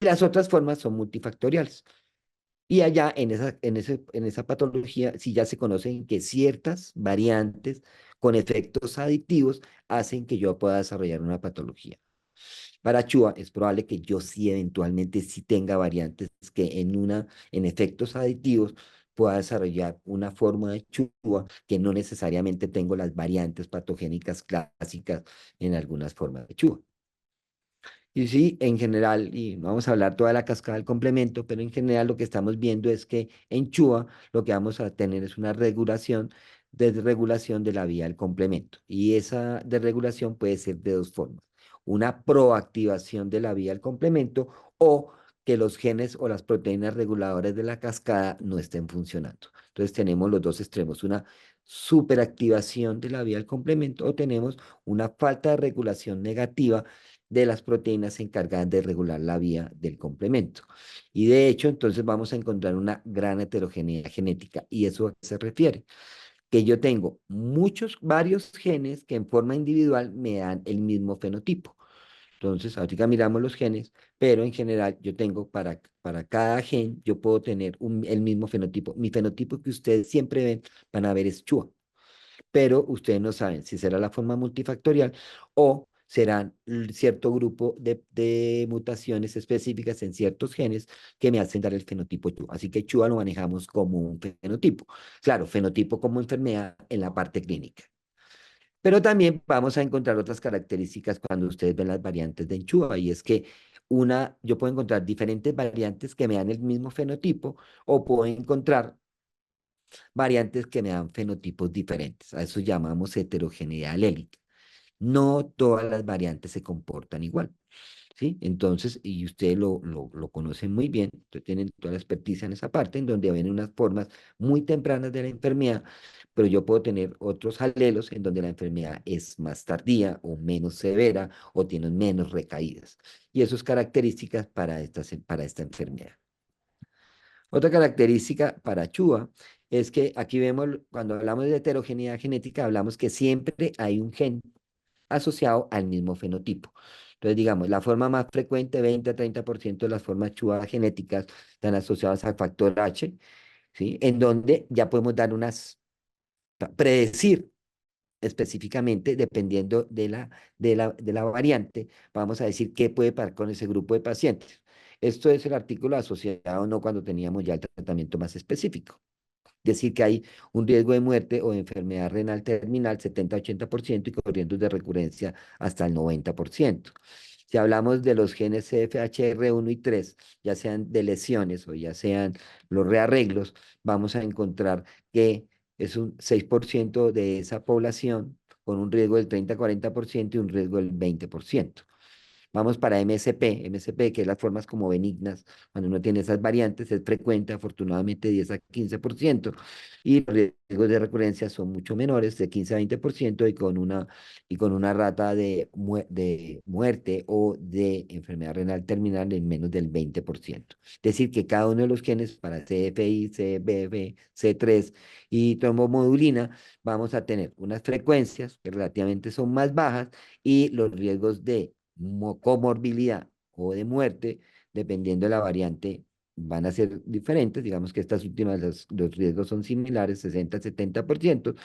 S1: Y las otras formas son multifactoriales. Y allá en esa patología sí ya se conocen que ciertas variantes con efectos adictivos hacen que yo pueda desarrollar una patología. Para Chua es probable que yo sí eventualmente sí tenga variantes que en efectos adictivos pueda desarrollar una forma de Chua que no necesariamente tengo las variantes patogénicas clásicas en algunas formas de Chua. Y sí, en general, y no vamos a hablar toda la cascada del complemento, pero en general lo que estamos viendo es que en Chua lo que vamos a tener es una desregulación de la vía del complemento. Y esa desregulación puede ser de dos formas. Una proactivación de la vía del complemento o que los genes o las proteínas reguladoras de la cascada no estén funcionando. Entonces tenemos los dos extremos, una superactivación de la vía del complemento o tenemos una falta de regulación negativa de las proteínas encargadas de regular la vía del complemento. Y de hecho, entonces vamos a encontrar una gran heterogeneidad genética. ¿Y eso a qué se refiere? Que yo tengo varios genes que en forma individual me dan el mismo fenotipo. Entonces, ahorita miramos los genes, pero en general yo tengo para cada gen, yo puedo tener el mismo fenotipo. Mi fenotipo que ustedes siempre ven, van a ver es Chua, pero ustedes no saben si será la forma multifactorial o serán cierto grupo de mutaciones específicas en ciertos genes que me hacen dar el fenotipo Chua. Así que Chua lo manejamos como un fenotipo. Claro, fenotipo como enfermedad en la parte clínica. Pero también vamos a encontrar otras características cuando ustedes ven las variantes de Chua, y es que yo puedo encontrar diferentes variantes que me dan el mismo fenotipo o puedo encontrar variantes que me dan fenotipos diferentes. A eso llamamos heterogeneidad alélica. No todas las variantes se comportan igual, ¿sí? Entonces, y ustedes lo conocen muy bien, ustedes tienen toda la experticia en esa parte, en donde ven unas formas muy tempranas de la enfermedad, pero yo puedo tener otros alelos en donde la enfermedad es más tardía o menos severa o tiene menos recaídas. Y eso es características para esta enfermedad. Otra característica para Chua es que aquí vemos, cuando hablamos de heterogeneidad genética, hablamos que siempre hay un gen asociado al mismo fenotipo. Entonces, digamos, la forma más frecuente, 20 a 30% de las formas Chua genéticas están asociadas al factor H, ¿sí? En donde ya podemos dar predecir específicamente, dependiendo de la variante, vamos a decir qué puede pasar con ese grupo de pacientes. Esto es el artículo asociado, no cuando teníamos ya el tratamiento más específico. Decir que hay un riesgo de muerte o de enfermedad renal terminal 70-80% y corriendo de recurrencia hasta el 90%. Si hablamos de los genes CFHR1 y 3, ya sean de lesiones o ya sean los rearreglos, vamos a encontrar que es un 6% de esa población con un riesgo del 30-40% y un riesgo del 20%. Vamos para MSP, que es las formas como benignas, cuando uno tiene esas variantes, es frecuente, afortunadamente 10 a 15%, y los riesgos de recurrencia son mucho menores, de 15 a 20%, y con una rata de muerte o de enfermedad renal terminal en menos del 20%. Es decir, que cada uno de los genes para CFI, CBF, C3 y trombomodulina, vamos a tener unas frecuencias que relativamente son más bajas y los riesgos de comorbilidad o de muerte, dependiendo de la variante, van a ser diferentes. Digamos que estas últimas, los riesgos son similares, 60-70%,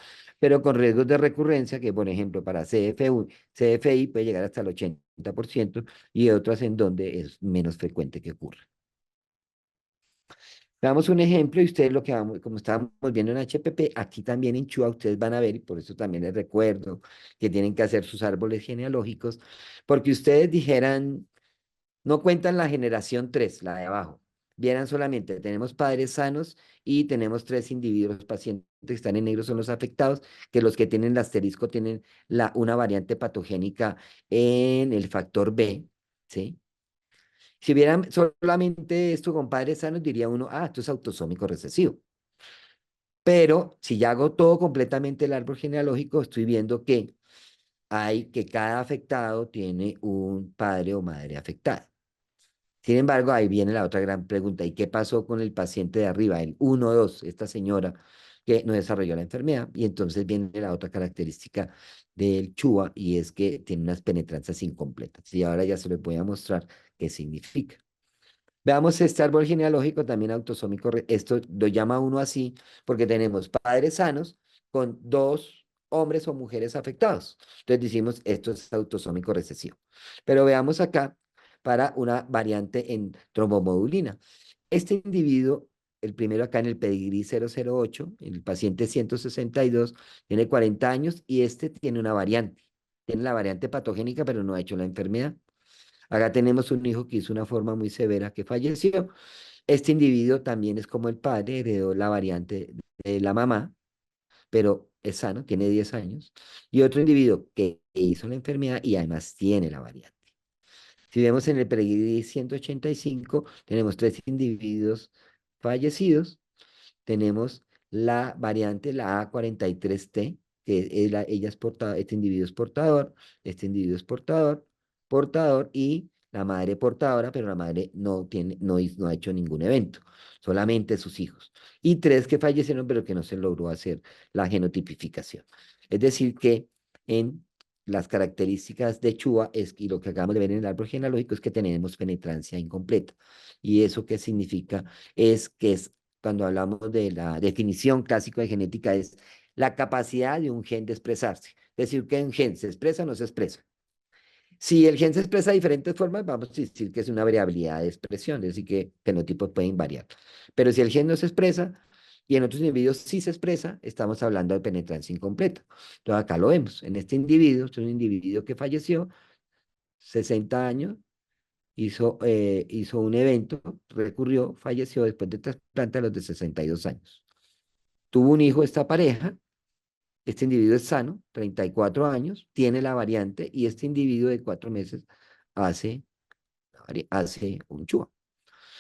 S1: pero con riesgos de recurrencia, que por ejemplo para CFI puede llegar hasta el 80% y otras en donde es menos frecuente que ocurra. Damos un ejemplo y ustedes lo que vamos, como estábamos viendo en HPP, aquí también en Chua ustedes van a ver, y por eso también les recuerdo que tienen que hacer sus árboles genealógicos, porque ustedes dijeran, no cuentan la generación 3, la de abajo. Vieran solamente, tenemos padres sanos y tenemos 3 individuos pacientes que están en negro, son los afectados, que los que tienen el asterisco tienen una variante patogénica en el factor B, ¿sí? Si vieran solamente esto con padres sanos, diría uno, esto es autosómico recesivo. Pero si ya hago todo completamente el árbol genealógico, estoy viendo que cada afectado tiene un padre o madre afectada. Sin embargo, ahí viene la otra gran pregunta. ¿Y qué pasó con el paciente de arriba, el 1-2, esta señora que no desarrolló la enfermedad? Y entonces viene la otra característica del CHUA y es que tiene unas penetrancias incompletas. Y ahora ya se les voy a mostrar qué significa. Veamos este árbol genealógico también autosómico. Esto lo llama uno así porque tenemos padres sanos con 2 hombres o mujeres afectados. Entonces decimos, esto es autosómico recesivo. Pero veamos acá para una variante en trombomodulina. Este individuo el primero acá en el pedigrí 008, el paciente 162, tiene 40 años y este tiene una variante. Tiene la variante patogénica, pero no ha hecho la enfermedad. Acá tenemos un hijo que hizo una forma muy severa que falleció. Este individuo también es como el padre, heredó la variante de la mamá, pero es sano, tiene 10 años. Y otro individuo que hizo la enfermedad y además tiene la variante. Si vemos en el pedigrí 185, tenemos tres individuos fallecidos. Tenemos la variante, la A43T, que es ella es portador, este individuo es portador, este individuo es portador, portador y la madre portadora, pero la madre no tiene, no ha hecho ningún evento, solamente sus hijos. Y tres que fallecieron, pero que no se logró hacer la genotipificación. Es decir, que en las características de Chua y lo que acabamos de ver en el árbol genealógico es que tenemos penetrancia incompleta. ¿Y eso qué significa? Es que es cuando hablamos de la definición clásica de genética, es la capacidad de un gen de expresarse. Es decir, que un gen se expresa o no se expresa. Si el gen se expresa de diferentes formas, vamos a decir que es una variabilidad de expresión, es decir, que fenotipos pueden variar. Pero si el gen no se expresa y en otros individuos sí se expresa, estamos hablando de penetrancia incompleta. Entonces acá lo vemos. En este individuo, este es un individuo que falleció, 60 años, hizo un evento, recurrió, falleció después de trasplante a los de 62 años. Tuvo un hijo esta pareja, este individuo es sano, 34 años, tiene la variante y este individuo de 4 meses hace, hace un chúa.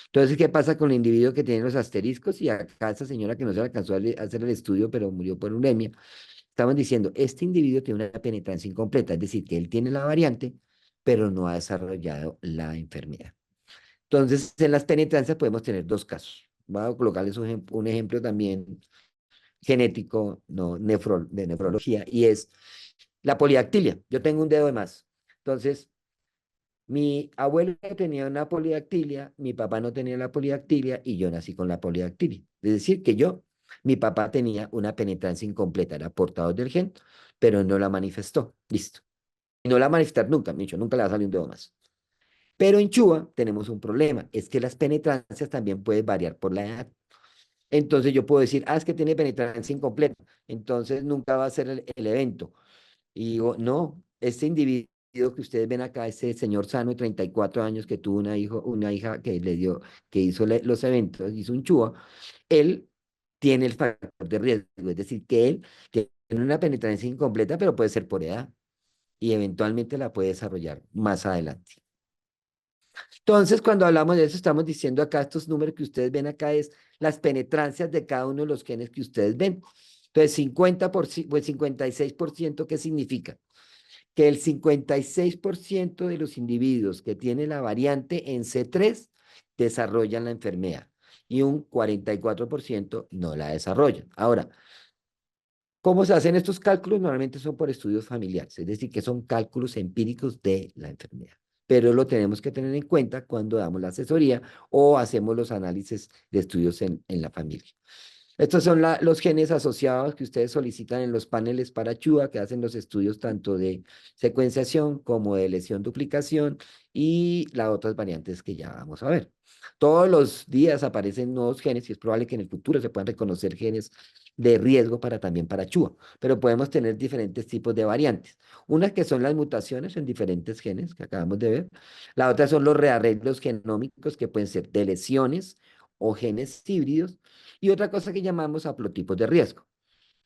S1: Entonces, ¿qué pasa con el individuo que tiene los asteriscos? Y acá esa señora que no se le alcanzó a hacer el estudio, pero murió por uremia, estaban diciendo, este individuo tiene una penetrancia incompleta, es decir, que él tiene la variante, pero no ha desarrollado la enfermedad. Entonces, en las penetrancias podemos tener dos casos. Voy a colocarles un ejemplo también genético, no, de nefrología, y es la polidactilia. Yo tengo un dedo de más. Entonces, mi abuelo tenía una polidactilia, mi papá no tenía la polidactilia y yo nací con la polidactilia. Es decir, que mi papá tenía una penetrancia incompleta, era portador del gen, pero no la manifestó. Listo. Y no la va a manifestar nunca, me dicho, nunca le va a salir un dedo más. Pero en Chuba tenemos un problema, es que las penetrancias también pueden variar por la edad. Entonces yo puedo decir, es que tiene penetrancia incompleta, entonces nunca va a ser el evento. Y digo, no, este individuo que ustedes ven acá, este señor sano de 34 años que tuvo una hija que le dio, que hizo los eventos, hizo un chúa, él tiene el factor de riesgo, es decir, que él tiene una penetrancia incompleta, pero puede ser por edad y eventualmente la puede desarrollar más adelante. Entonces, cuando hablamos de eso, estamos diciendo acá, estos números que ustedes ven acá es las penetrancias de cada uno de los genes que ustedes ven. Entonces, 50%, pues 56%, ¿qué significa? Que el 56% de los individuos que tienen la variante en C3 desarrollan la enfermedad y un 44% no la desarrollan. Ahora, ¿cómo se hacen estos cálculos? Normalmente son por estudios familiares, es decir, que son cálculos empíricos de la enfermedad. Pero lo tenemos que tener en cuenta cuando damos la asesoría o hacemos los análisis de estudios en la familia. Estos son los genes asociados que ustedes solicitan en los paneles para Chua, que hacen los estudios tanto de secuenciación como de lesión duplicación y las otras variantes que ya vamos a ver. Todos los días aparecen nuevos genes y es probable que en el futuro se puedan reconocer genes de riesgo también para Chua, pero podemos tener diferentes tipos de variantes. Una que son las mutaciones en diferentes genes que acabamos de ver. La otra son los rearreglos genómicos que pueden ser de lesiones o genes híbridos y otra cosa que llamamos haplotipos de riesgo.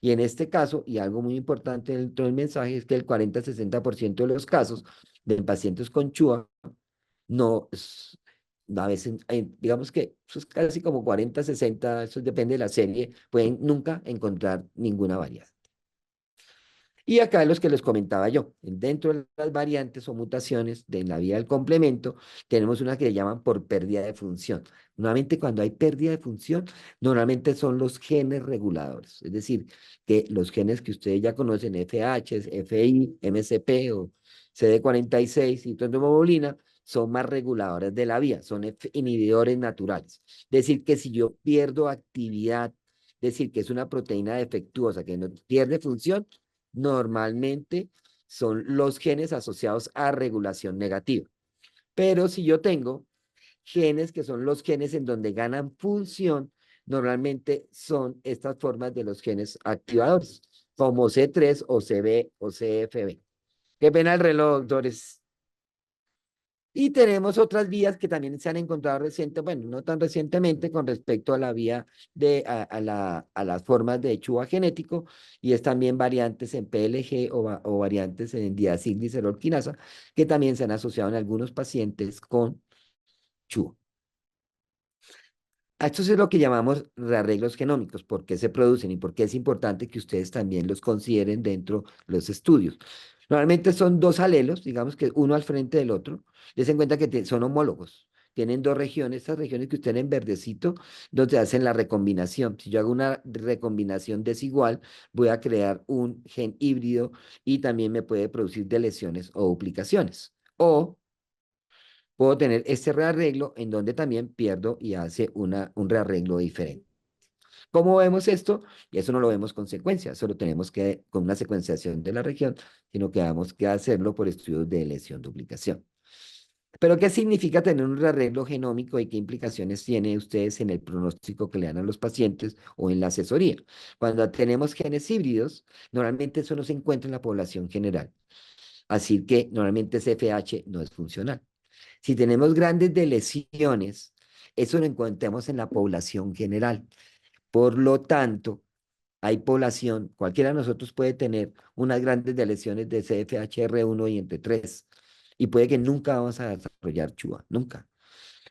S1: Y en este caso, y algo muy importante dentro del mensaje, es que el 40-60% de los casos de pacientes con CHUA no, a veces, digamos que eso es casi como 40-60, eso depende de la serie, pueden nunca encontrar ninguna variante. Y acá los que les comentaba yo, dentro de las variantes o mutaciones de la vía del complemento, tenemos una que le llaman por pérdida de función. Normalmente cuando hay pérdida de función, normalmente son los genes reguladores, es decir, que los genes que ustedes ya conocen, FH, FI, MCP o CD46 y trombomobulina, son más reguladores de la vía, son inhibidores naturales. Es decir, que si yo pierdo actividad, es decir, que es una proteína defectuosa que no pierde función, normalmente son los genes asociados a regulación negativa. Pero si yo tengo genes que son los genes en donde ganan función, normalmente son estas formas de los genes activadores, como C3 o CB o CFB. Qué pena el reloj, doctores. Y tenemos otras vías que también se han encontrado reciente, bueno, no tan recientemente con respecto a la vía a las formas de Chua genético, y es también variantes en PLG o variantes en diacilglicerolquinasa, que también se han asociado en algunos pacientes con Chua. A esto es lo que llamamos rearreglos genómicos, por qué se producen y por qué es importante que ustedes también los consideren dentro de los estudios. Normalmente son dos alelos, digamos que uno al frente del otro. Les en cuenta que son homólogos. Tienen dos regiones, estas regiones que ustedes en verdecito, donde hacen la recombinación. Si yo hago una recombinación desigual, voy a crear un gen híbrido y también me puede producir deleciones o duplicaciones. O puedo tener este rearreglo en donde también pierdo y hace un rearreglo diferente. ¿Cómo vemos esto? Y eso no lo vemos con secuencia, solo tenemos que, con una secuenciación de la región, sino que vamos que hacerlo por estudios de lesión-duplicación. Pero, ¿qué significa tener un rearreglo genómico y qué implicaciones tiene ustedes en el pronóstico que le dan a los pacientes o en la asesoría? Cuando tenemos genes híbridos, normalmente eso no se encuentra en la población general. Así que normalmente CFH no es funcional. Si tenemos grandes de lesiones, eso lo encontramos en la población general. Por lo tanto, hay población, cualquiera de nosotros puede tener unas grandes de lesiones de CFHR1 y entre 3, y puede que nunca vamos a desarrollar CHUA, nunca.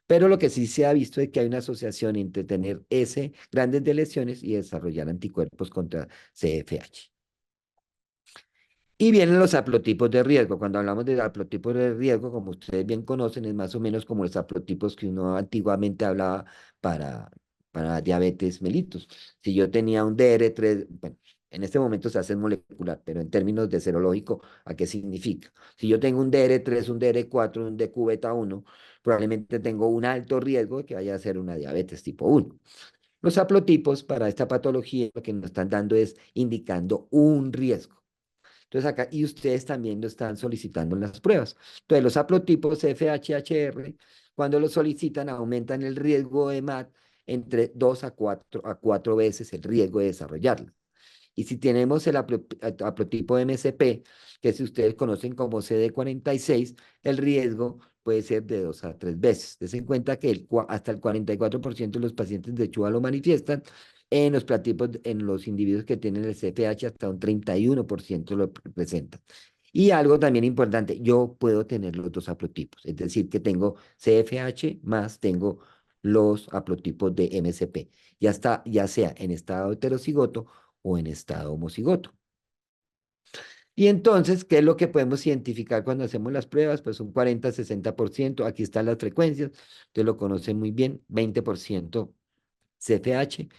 S1: Pero lo que sí se ha visto es que hay una asociación entre tener ese grandes de lesiones y desarrollar anticuerpos contra CFH. Y vienen los haplotipos de riesgo. Cuando hablamos de haplotipos de riesgo, como ustedes bien conocen, es más o menos como los haplotipos que uno antiguamente hablaba para, para diabetes mellitus. Si yo tenía un DR3, bueno, en este momento se hace en molecular, pero en términos de serológico, ¿a qué significa? Si yo tengo un DR3, un DR4, un DQ beta 1, probablemente tengo un alto riesgo de que vaya a ser una diabetes tipo 1. Los haplotipos para esta patología lo que nos están dando es indicando un riesgo. Entonces acá, y ustedes también lo están solicitando en las pruebas. Entonces los haplotipos FHHR, cuando los solicitan, aumentan el riesgo de MAT entre 2 a 4 veces el riesgo de desarrollarlo. Y si tenemos el haplotipo MSP, que si ustedes conocen como CD46, el riesgo puede ser de 2 a 3 veces. Des en cuenta que hasta el 44% de los pacientes de Chua lo manifiestan. En los platipos, en los individuos que tienen el CFH, hasta un 31% lo presentan. Y algo también importante, yo puedo tener los dos haplotipos, es decir, que tengo CFH más tengo los haplotipos de MSP, ya sea en estado heterocigoto o en estado homocigoto. Y entonces, ¿qué es lo que podemos identificar cuando hacemos las pruebas? Pues un 40-60%, aquí están las frecuencias, usted lo conoce muy bien, 20% CFH,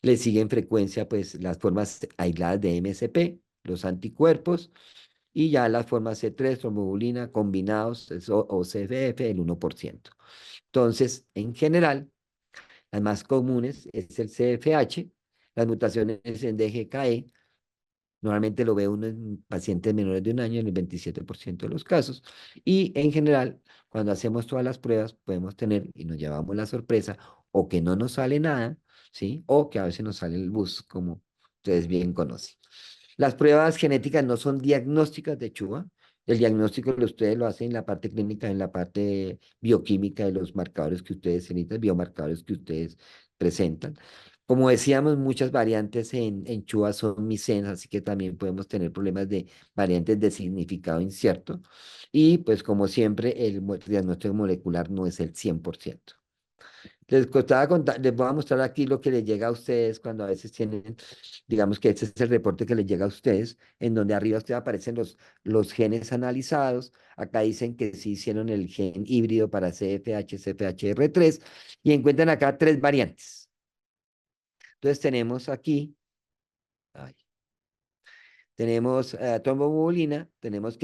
S1: le siguen frecuencia pues las formas aisladas de MSP, los anticuerpos, y ya las formas C3, trombobulina, combinados o CFF, el 1%. Entonces, en general, las más comunes es el CFH, las mutaciones en DGKE. Normalmente lo ve uno en pacientes menores de un año en el 27% de los casos. Y en general, cuando hacemos todas las pruebas, podemos tener y nos llevamos la sorpresa o que no nos sale nada, ¿sí? O que a veces nos sale el bus, como ustedes bien conocen. Las pruebas genéticas no son diagnósticas de Chuba. El diagnóstico ustedes lo hacen en la parte clínica, en la parte bioquímica de los marcadores que ustedes necesitan, biomarcadores que ustedes presentan. Como decíamos, muchas variantes en Chua son misenas, así que también podemos tener problemas de variantes de significado incierto. Y pues como siempre, el diagnóstico molecular no es el 100%. Les voy a mostrar aquí lo que les llega a ustedes cuando a veces tienen, digamos que este es el reporte que les llega a ustedes, en donde arriba ustedes aparecen los genes analizados. Acá dicen que sí hicieron el gen híbrido para CFH, CFHR3 y encuentran acá tres variantes. Entonces tenemos aquí, ay, tenemos trombobulina, tenemos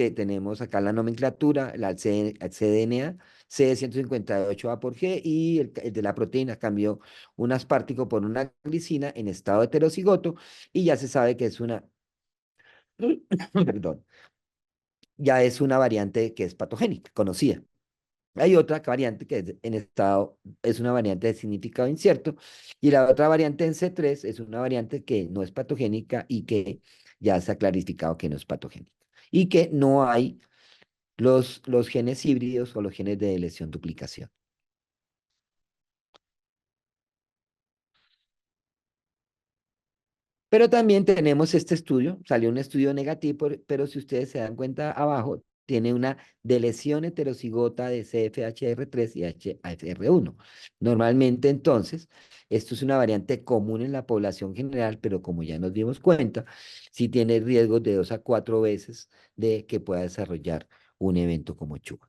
S1: acá la nomenclatura, el cDNA, C158A por G, y el de la proteína cambió un aspartico por una glicina en estado heterocigoto, y ya se sabe que es una, perdón, ya es una variante que es patogénica, conocida. Hay otra variante que es en estado, es una variante de significado incierto, y la otra variante en C3 es una variante que no es patogénica y que ya se ha clarificado que no es patogénica. Y que no hay los genes híbridos o los genes de lesión duplicación. Pero también tenemos este estudio, salió un estudio negativo, pero si ustedes se dan cuenta abajo, tiene una deleción heterocigota de CFHR3 y HFR1. Normalmente entonces, esto es una variante común en la población general, pero como ya nos dimos cuenta, sí tiene riesgos de 2 a 4 veces de que pueda desarrollar un evento como Chuga.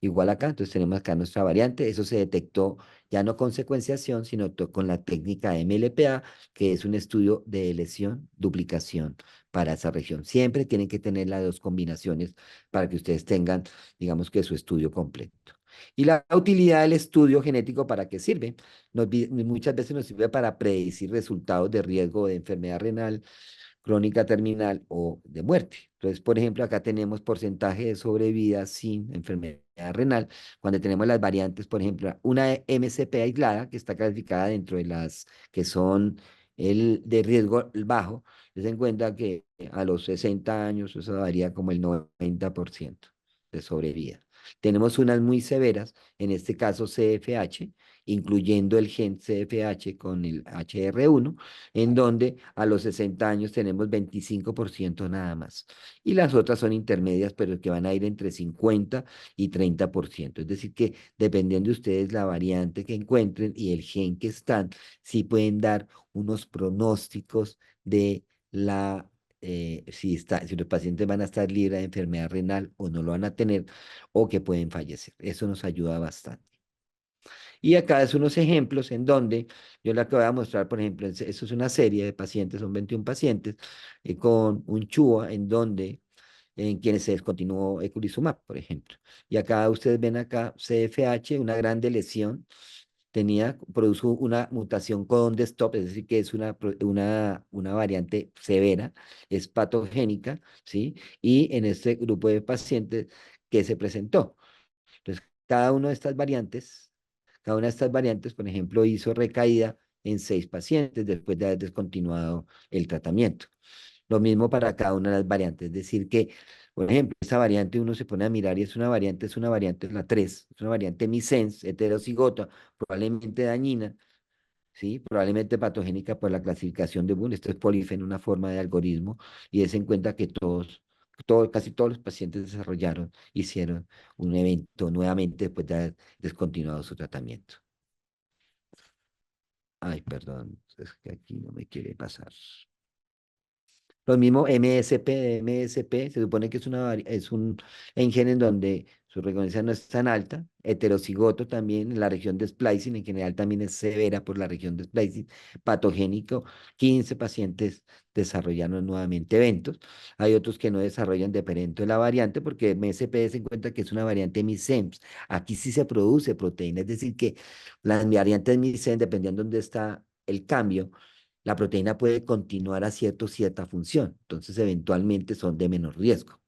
S1: Igual acá, entonces tenemos acá nuestra variante, eso se detectó ya no con secuenciación, sino con la técnica MLPA, que es un estudio de lesión, duplicación para esa región. Siempre tienen que tener las dos combinaciones para que ustedes tengan, digamos que su estudio completo. Y la utilidad del estudio genético, ¿para qué sirve? Muchas veces nos sirve para predecir resultados de riesgo de enfermedad renal, crónica terminal o de muerte. Entonces, por ejemplo, acá tenemos porcentaje de sobrevida sin enfermedad renal. Cuando tenemos las variantes, por ejemplo, una MCP aislada que está clasificada dentro de las que son el de riesgo bajo, se en cuenta que a los 60 años eso daría como el 90% de sobrevida. Tenemos unas muy severas, en este caso CFH, incluyendo el gen CFH con el HR1, en donde a los 60 años tenemos 25% nada más. Y las otras son intermedias, pero que van a ir entre 50 y 30%. Es decir, que dependiendo de ustedes la variante que encuentren y el gen que están, sí pueden dar unos pronósticos de si los pacientes van a estar libres de enfermedad renal o no lo van a tener, o que pueden fallecer. Eso nos ayuda bastante. Y acá es unos ejemplos en donde yo la que voy a mostrar, por ejemplo, eso es una serie de pacientes, son 21 pacientes, con un CHUA en donde, en quienes se descontinuó eculizumab, por ejemplo. Y acá ustedes ven acá CFH, una grande lesión, produjo una mutación codón de stop, es decir, que es una variante severa, es patogénica, ¿sí? Y en este grupo de pacientes que se presentó. Entonces, cada una de estas variantes, por ejemplo, hizo recaída en 6 pacientes después de haber descontinuado el tratamiento. Lo mismo para cada una de las variantes, es decir, que, por ejemplo, esta variante uno se pone a mirar y es una variante, es la 3, es una variante missense, heterocigota, probablemente dañina, ¿sí? Probablemente patogénica por la clasificación de Boone. Esto es Polifen, una forma de algoritmo, y es en cuenta que casi todos los pacientes hicieron un evento nuevamente después de haber descontinuado su tratamiento. Ay, perdón, es que aquí no me quiere pasar. Lo mismo MSP, se supone que es un gen en donde su frecuencia no es tan alta, heterocigoto también, en la región de splicing, en general también es severa por la región de splicing, patogénico, 15 pacientes desarrollaron nuevamente eventos, hay otros que no desarrollan dependiendo de la variante, porque MSP se encuentra que es una variante missense, aquí sí se produce proteína, es decir que las variantes missense, dependiendo de dónde está el cambio, la proteína puede continuar haciendo cierta función, entonces eventualmente son de menor riesgo.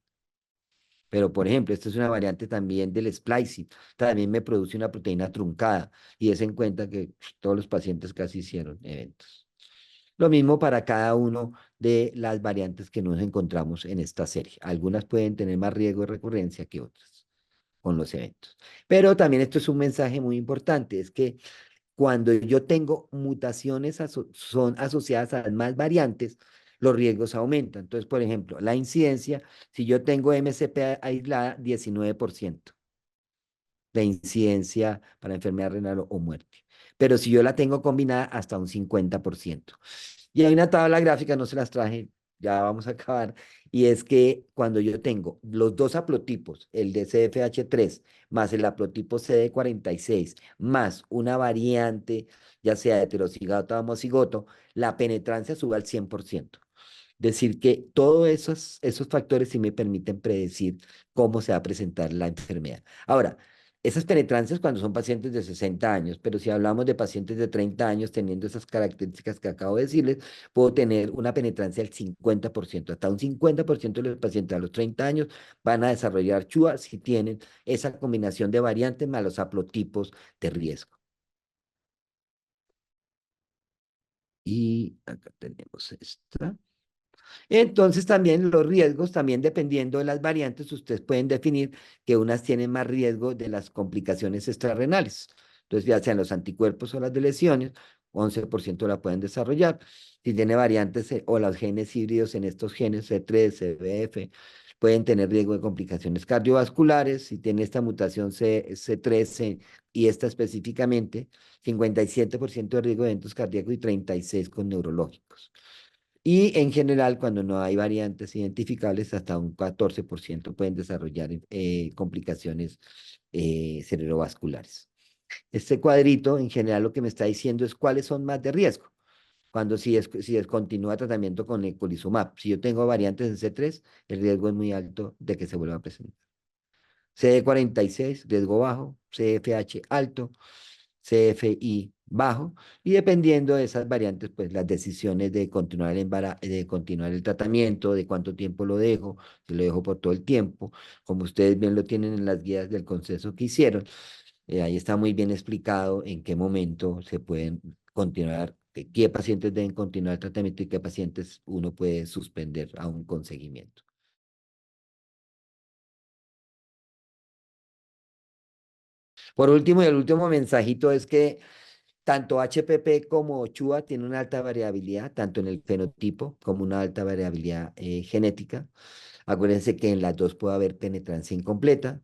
S1: Pero, por ejemplo, esta es una variante también del splicing, también me produce una proteína truncada y es en cuenta que todos los pacientes casi hicieron eventos. Lo mismo para cada uno de las variantes que nos encontramos en esta serie. Algunas pueden tener más riesgo de recurrencia que otras con los eventos. Pero también esto es un mensaje muy importante, es que cuando yo tengo mutaciones son asociadas a más variantes, los riesgos aumentan. Entonces, por ejemplo, la incidencia, si yo tengo MCP aislada, 19% de incidencia para enfermedad renal o muerte. Pero si yo la tengo combinada, hasta un 50%. Y hay una tabla gráfica, no se las traje, ya vamos a acabar, y es que cuando yo tengo los dos haplotipos, el de CFH3 más el haplotipo CD46, más una variante, ya sea heterocigoto o homocigoto, la penetrancia sube al 100%. Decir que todos esos factores sí me permiten predecir cómo se va a presentar la enfermedad. Ahora, Esas penetrancias cuando son pacientes de 60 años, pero si hablamos de pacientes de 30 años teniendo esas características que acabo de decirles, puedo tener una penetrancia del 50%. Hasta un 50% de los pacientes a los 30 años van a desarrollar chua si tienen esa combinación de variantes más los haplotipos de riesgo. Y acá tenemos esta. Entonces también los riesgos, también dependiendo de las variantes, ustedes pueden definir que unas tienen más riesgo de las complicaciones extrarrenales. Entonces, ya sean los anticuerpos o las de lesiones, 11% la pueden desarrollar. Si tiene variantes o los genes híbridos en estos genes C3, CBF, pueden tener riesgo de complicaciones cardiovasculares. Si tiene esta mutación C13 y esta específicamente, 57% de riesgo de eventos cardíacos y 36% con neurológicos. Y en general, cuando no hay variantes identificables, hasta un 14% pueden desarrollar complicaciones cerebrovasculares. Este cuadrito, en general, lo que me está diciendo es cuáles son más de riesgo. Cuando si continúa tratamiento con eculizumab. Si yo tengo variantes en C3, el riesgo es muy alto de que se vuelva a presentar. CD46, riesgo bajo, CFH alto, CFI bajo, y dependiendo de esas variantes, pues las decisiones de continuar de continuar el tratamiento, de cuánto tiempo lo dejo, si lo dejo por todo el tiempo, como ustedes bien lo tienen en las guías del consenso que hicieron, ahí está muy bien explicado en qué momento se pueden continuar, qué pacientes deben continuar el tratamiento y qué pacientes uno puede suspender aún con seguimiento. Por último, y el último mensajito es que tanto HPP como CHUA tienen una alta variabilidad, tanto en el fenotipo como una alta variabilidad genética. Acuérdense que en las dos puede haber penetrancia incompleta.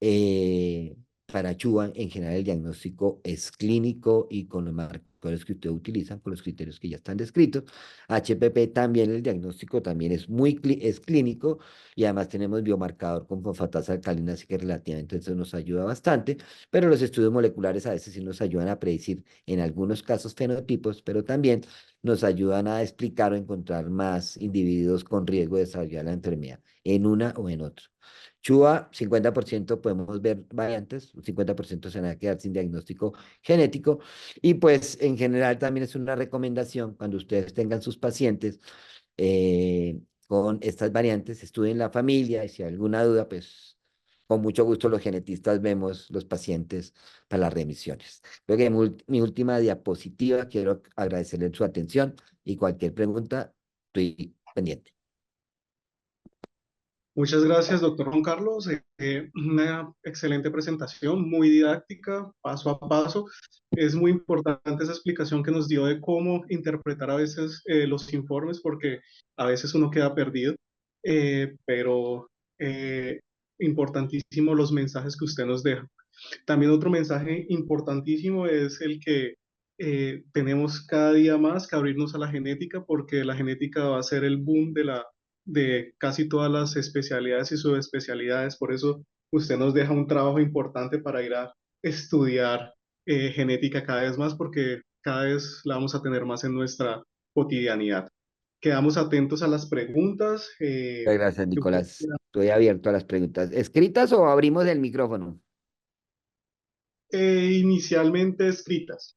S1: Eh, para Chuba, en general, el diagnóstico es clínico y con los marcadores que usted utiliza, con los criterios que ya están descritos. HPP también, el diagnóstico también es es clínico y además tenemos biomarcador con fosfatasa alcalina, así que relativamente eso nos ayuda bastante, pero los estudios moleculares a veces sí nos ayudan a predecir en algunos casos fenotipos, pero también nos ayudan a explicar o encontrar más individuos con riesgo de desarrollar la enfermedad en una o en otra. Chua, 50% podemos ver variantes, 50% se van a quedar sin diagnóstico genético y pues en general también es una recomendación cuando ustedes tengan sus pacientes con estas variantes, estudien la familia y si hay alguna duda, pues con mucho gusto los genetistas vemos los pacientes para las remisiones. Creo que mi última diapositiva, quiero agradecerle su atención y cualquier pregunta, estoy pendiente.
S2: Muchas gracias, doctor Juan Carlos. Una excelente presentación, muy didáctica, paso a paso. Es muy importante esa explicación que nos dio de cómo interpretar a veces los informes, porque a veces uno queda perdido, pero importantísimo los mensajes que usted nos deja. También otro mensaje importantísimo es el que tenemos cada día más que abrirnos a la genética porque la genética va a ser el boom de casi todas las especialidades y subespecialidades. Por eso usted nos deja un trabajo importante para ir a estudiar genética cada vez más porque cada vez la vamos a tener más en nuestra cotidianidad. Quedamos atentos a las preguntas.
S1: Muchas gracias, Nicolás. Estoy abierto a las preguntas. ¿Escritas o abrimos el micrófono?
S2: Inicialmente escritas.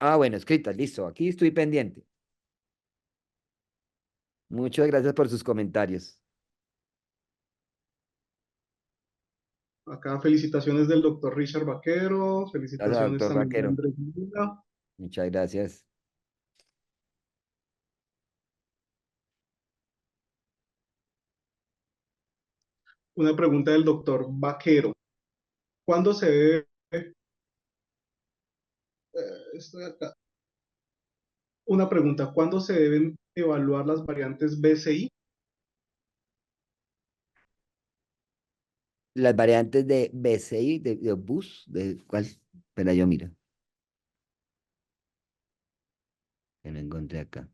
S1: Ah, bueno, escritas, listo. Aquí estoy pendiente. Muchas gracias por sus comentarios.
S2: Acá felicitaciones del doctor Richard Vaquero,
S1: Gracias,
S2: felicitaciones
S1: doctor
S2: también de
S1: Vaquero.
S2: Andrés Molina.
S1: Muchas gracias.
S2: Una pregunta del doctor Vaquero. ¿Cuándo se debe, estoy acá. Una pregunta, ¿cuándo se deben evaluar las variantes BCI?
S1: Las variantes de BCI, de bus, de cuál. Espera, yo miro. Que no encontré acá.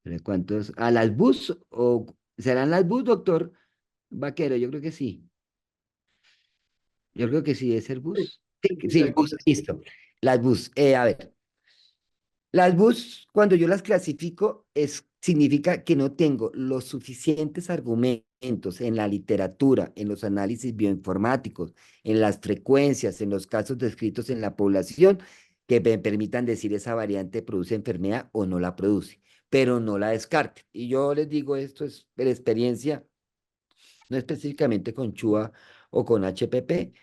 S1: ¿Pero cuántos? ¿A las bus o serán las bus, doctor Vaquero? Yo creo que sí. Yo creo que sí, es el
S2: Sí,
S1: bus.
S2: sí,
S1: Sí,
S2: sí,
S1: sí,
S2: aquí.
S1: bus, listo. Las bus. A ver. Las bus, cuando yo las clasifico, es significa que no tengo los suficientes argumentos en la literatura, en los análisis bioinformáticos, en las frecuencias, en los casos descritos en la población, que me permitan decir esa variante produce enfermedad o no la produce, pero no la descarte. Y yo les digo, esto es por experiencia, no específicamente con Chua o con HPP,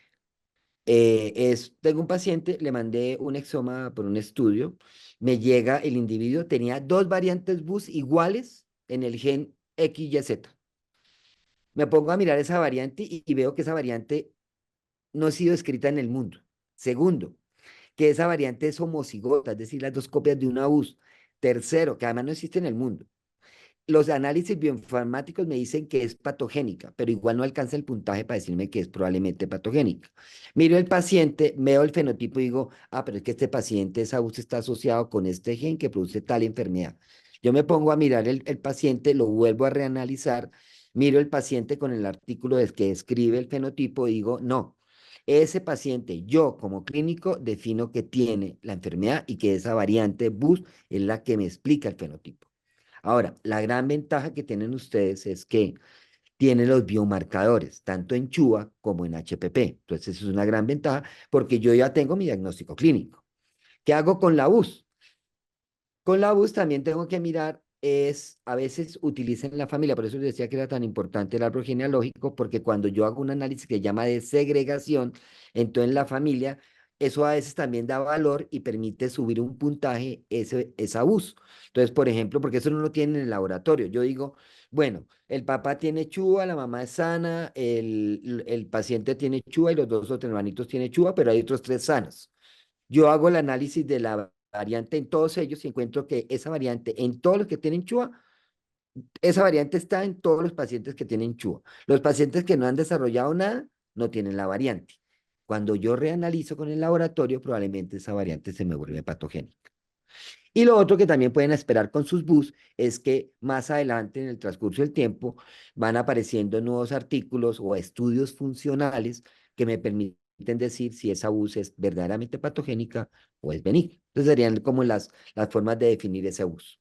S1: tengo un paciente, le mandé un exoma por un estudio, me llega el individuo, tenía dos variantes BUS iguales en el gen XYZ. Me pongo a mirar esa variante y veo que esa variante no ha sido escrita en el mundo. Segundo, que esa variante es homocigota, es decir, las dos copias de una BUS. Tercero, que además no existe en el mundo. Los análisis bioinformáticos me dicen que es patogénica, pero igual no alcanza el puntaje para decirme que es probablemente patogénica. Miro el paciente, veo el fenotipo y digo, ah, pero es que este paciente, esa UCI está asociado con este gen que produce tal enfermedad. Yo me pongo a mirar el paciente, lo vuelvo a reanalizar, miro el paciente con el artículo que describe el fenotipo y digo, no, ese paciente, yo como clínico defino que tiene la enfermedad y que esa variante BUS es la que me explica el fenotipo. Ahora, la gran ventaja que tienen ustedes es que tienen los biomarcadores, tanto en CHUA como en HPP. Entonces, eso es una gran ventaja porque yo ya tengo mi diagnóstico clínico. ¿Qué hago con la UZ? Con la bus también tengo que mirar, a veces utilizan la familia, por eso les decía que era tan importante el árbol genealógico, porque cuando yo hago un análisis que se llama de segregación, entonces la familia, eso a veces también da valor y permite subir un puntaje esa bus. Entonces, por ejemplo, porque eso no lo tienen en el laboratorio, yo digo, bueno, el papá tiene chua, la mamá es sana, el paciente tiene chua y los dos otros hermanitos tienen chua, pero hay otros tres sanos. Yo hago el análisis de la variante en todos ellos y encuentro que esa variante en todos los que tienen chua, esa variante está en todos los pacientes que tienen chua. Los pacientes que no han desarrollado nada no tienen la variante. Cuando yo reanalizo con el laboratorio, probablemente esa variante se me vuelve patogénica. Y lo otro que también pueden esperar con sus bus es que más adelante en el transcurso del tiempo van apareciendo nuevos artículos o estudios funcionales que me permiten decir si esa bus es verdaderamente patogénica o es benigna. Entonces serían como las formas de definir ese bus.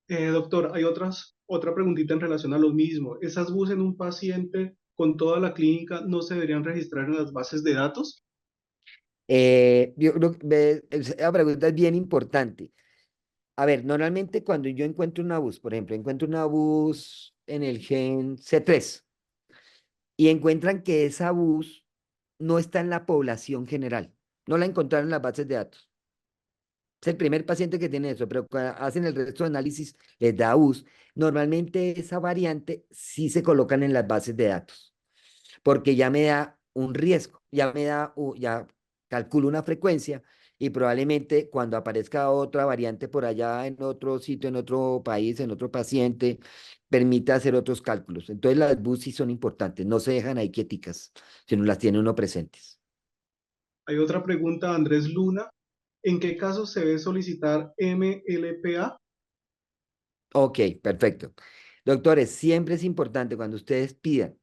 S2: Doctor, hay otra preguntita en relación a lo mismo. ¿Esas BUS en un paciente con toda la clínica no se deberían registrar en las bases de datos?
S1: Yo creo que esa pregunta es bien importante. A ver, normalmente cuando yo encuentro una bus, por ejemplo, encuentro una bus en el gen C3 y encuentran que esa bus no está en la población general, no la encontraron en las bases de datos. Es el primer paciente que tiene eso, pero cuando hacen el resto de análisis, les da bus. Normalmente esa variante sí se colocan en las bases de datos, porque ya me da un riesgo, ya calculo una frecuencia y probablemente cuando aparezca otra variante por allá en otro sitio, en otro país, en otro paciente, permita hacer otros cálculos. Entonces las BUS sí son importantes, no se dejan ahí quieticas, sino las tiene uno presentes.
S2: Hay otra pregunta, Andrés Luna. ¿En qué casos se debe solicitar MLPA?
S1: Ok, perfecto. Doctores, siempre es importante cuando ustedes pidan,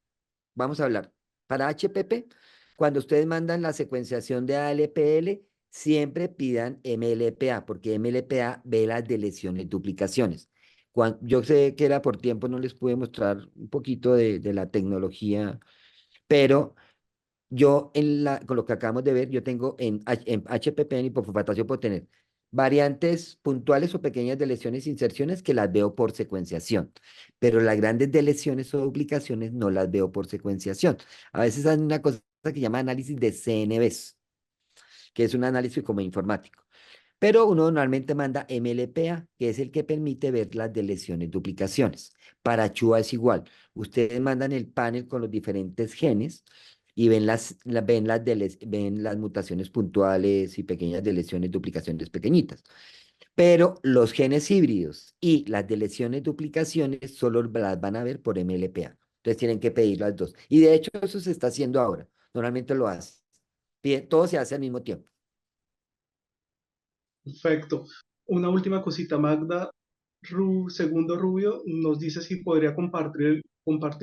S1: vamos a hablar, para HPP, cuando ustedes mandan la secuenciación de ALPL, siempre pidan MLPA, porque MLPA ve las deleciones, duplicaciones. Yo sé que era por tiempo, no les pude mostrar un poquito de la tecnología, pero yo con lo que acabamos de ver, yo tengo en HPP en hipofosfatación puedo tener variantes puntuales o pequeñas de lesiones e inserciones que las veo por secuenciación, pero las grandes de lesiones o duplicaciones no las veo por secuenciación. A veces hay una cosa que se llama análisis de CNVs, que es un análisis como informático. Pero uno normalmente manda MLPA, que es el que permite ver las de lesiones duplicaciones. Para Chua es igual. Ustedes mandan el panel con los diferentes genes y ven las mutaciones puntuales y pequeñas de lesiones, duplicaciones pequeñitas. Pero los genes híbridos y las de lesiones, duplicaciones solo las van a ver por MLPA. Entonces tienen que pedir las dos. Y de hecho eso se está haciendo ahora. Normalmente lo hace. Todo se hace al mismo tiempo.
S2: Perfecto. Una última cosita, Magda. Segundo Rubio nos dice si podría compartir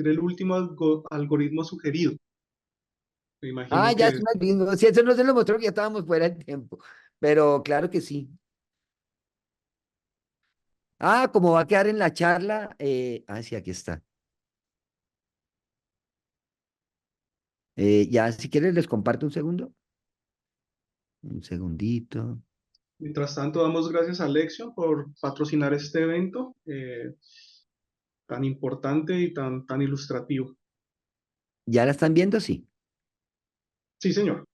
S2: el último algoritmo sugerido. Me
S1: Ah,
S2: imagino
S1: ya es
S2: que
S1: una bingo. Sí, eso no se lo mostró que ya estábamos fuera del tiempo. Pero claro que sí. Ah, como va a quedar en la charla, sí, aquí está. Ya, si quieres, les comparto un segundo. Un segundito.
S2: Mientras tanto, damos gracias a Lexion por patrocinar este evento tan importante y tan ilustrativo.
S1: ¿Ya la están viendo? Sí.
S2: Sí, señor.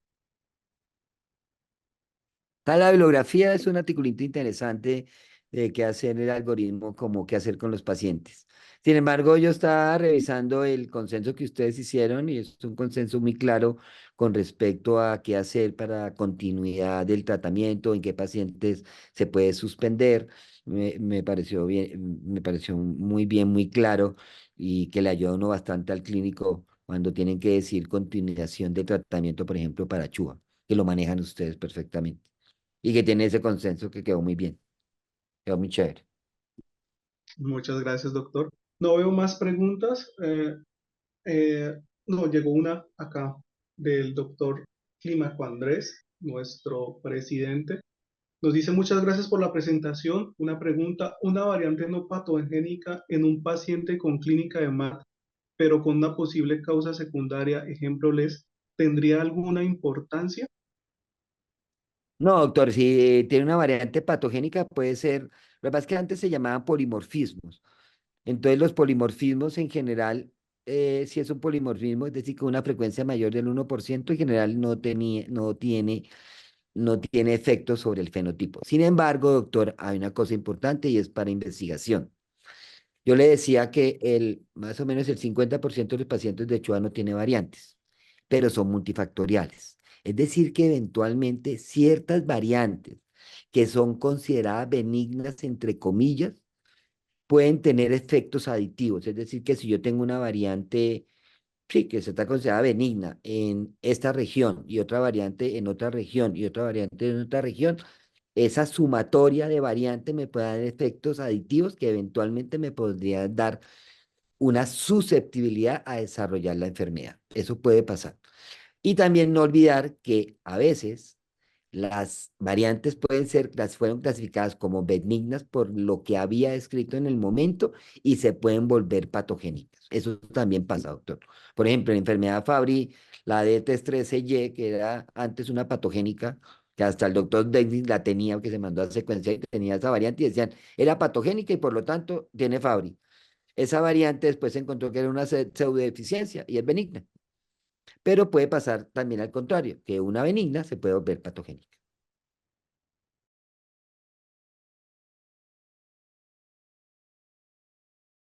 S1: La bibliografía es un articulito interesante de qué hacer el algoritmo, como qué hacer con los pacientes. Sin embargo, yo estaba revisando el consenso que ustedes hicieron y es un consenso muy claro con respecto a qué hacer para continuidad del tratamiento, en qué pacientes se puede suspender. Me pareció bien, me pareció muy bien, muy claro y que le ayuda a uno bastante al clínico cuando tienen que decir continuación de tratamiento, por ejemplo, para Chuba, que lo manejan ustedes perfectamente y que tiene ese consenso que quedó muy bien, quedó muy chévere.
S2: Muchas gracias, doctor. No veo más preguntas. Eh, no, llegó una acá del doctor Clímaco Andrés, nuestro presidente. Nos dice muchas gracias por la presentación. Una pregunta, una variante no patogénica en un paciente con clínica de MAT, pero con una posible causa secundaria, ejemplo LES, ¿tendría alguna importancia?
S1: No, doctor, si tiene una variante patogénica puede ser, lo que pasa es que antes se llamaban polimorfismos. Entonces los polimorfismos en general, si es un polimorfismo, es decir, con una frecuencia mayor del 1%, en general no tiene efecto sobre el fenotipo. Sin embargo, doctor, hay una cosa importante y es para investigación. Yo le decía que más o menos el 50% de los pacientes de Chua no tiene variantes, pero son multifactoriales. Es decir, que eventualmente ciertas variantes que son consideradas benignas, entre comillas, pueden tener efectos aditivos. Es decir, que si yo tengo una variante, sí, que se está considerada benigna en esta región y otra variante en otra región y otra variante en otra región, esa sumatoria de variantes me puede dar efectos aditivos que eventualmente me podrían dar una susceptibilidad a desarrollar la enfermedad. Eso puede pasar. Y también no olvidar que a veces las variantes fueron clasificadas como benignas por lo que había escrito en el momento y se pueden volver patogénicas. Eso también pasa, doctor. Por ejemplo, la enfermedad Fabry, la DT13Y, que era antes una patogénica, que hasta el doctor Davis la tenía, que se mandó a secuenciar y tenía esa variante y decían, era patogénica y por lo tanto tiene Fabry. Esa variante después se encontró que era una pseudodeficiencia y es benigna. Pero puede pasar también al contrario, que una benigna se puede volver patogénica.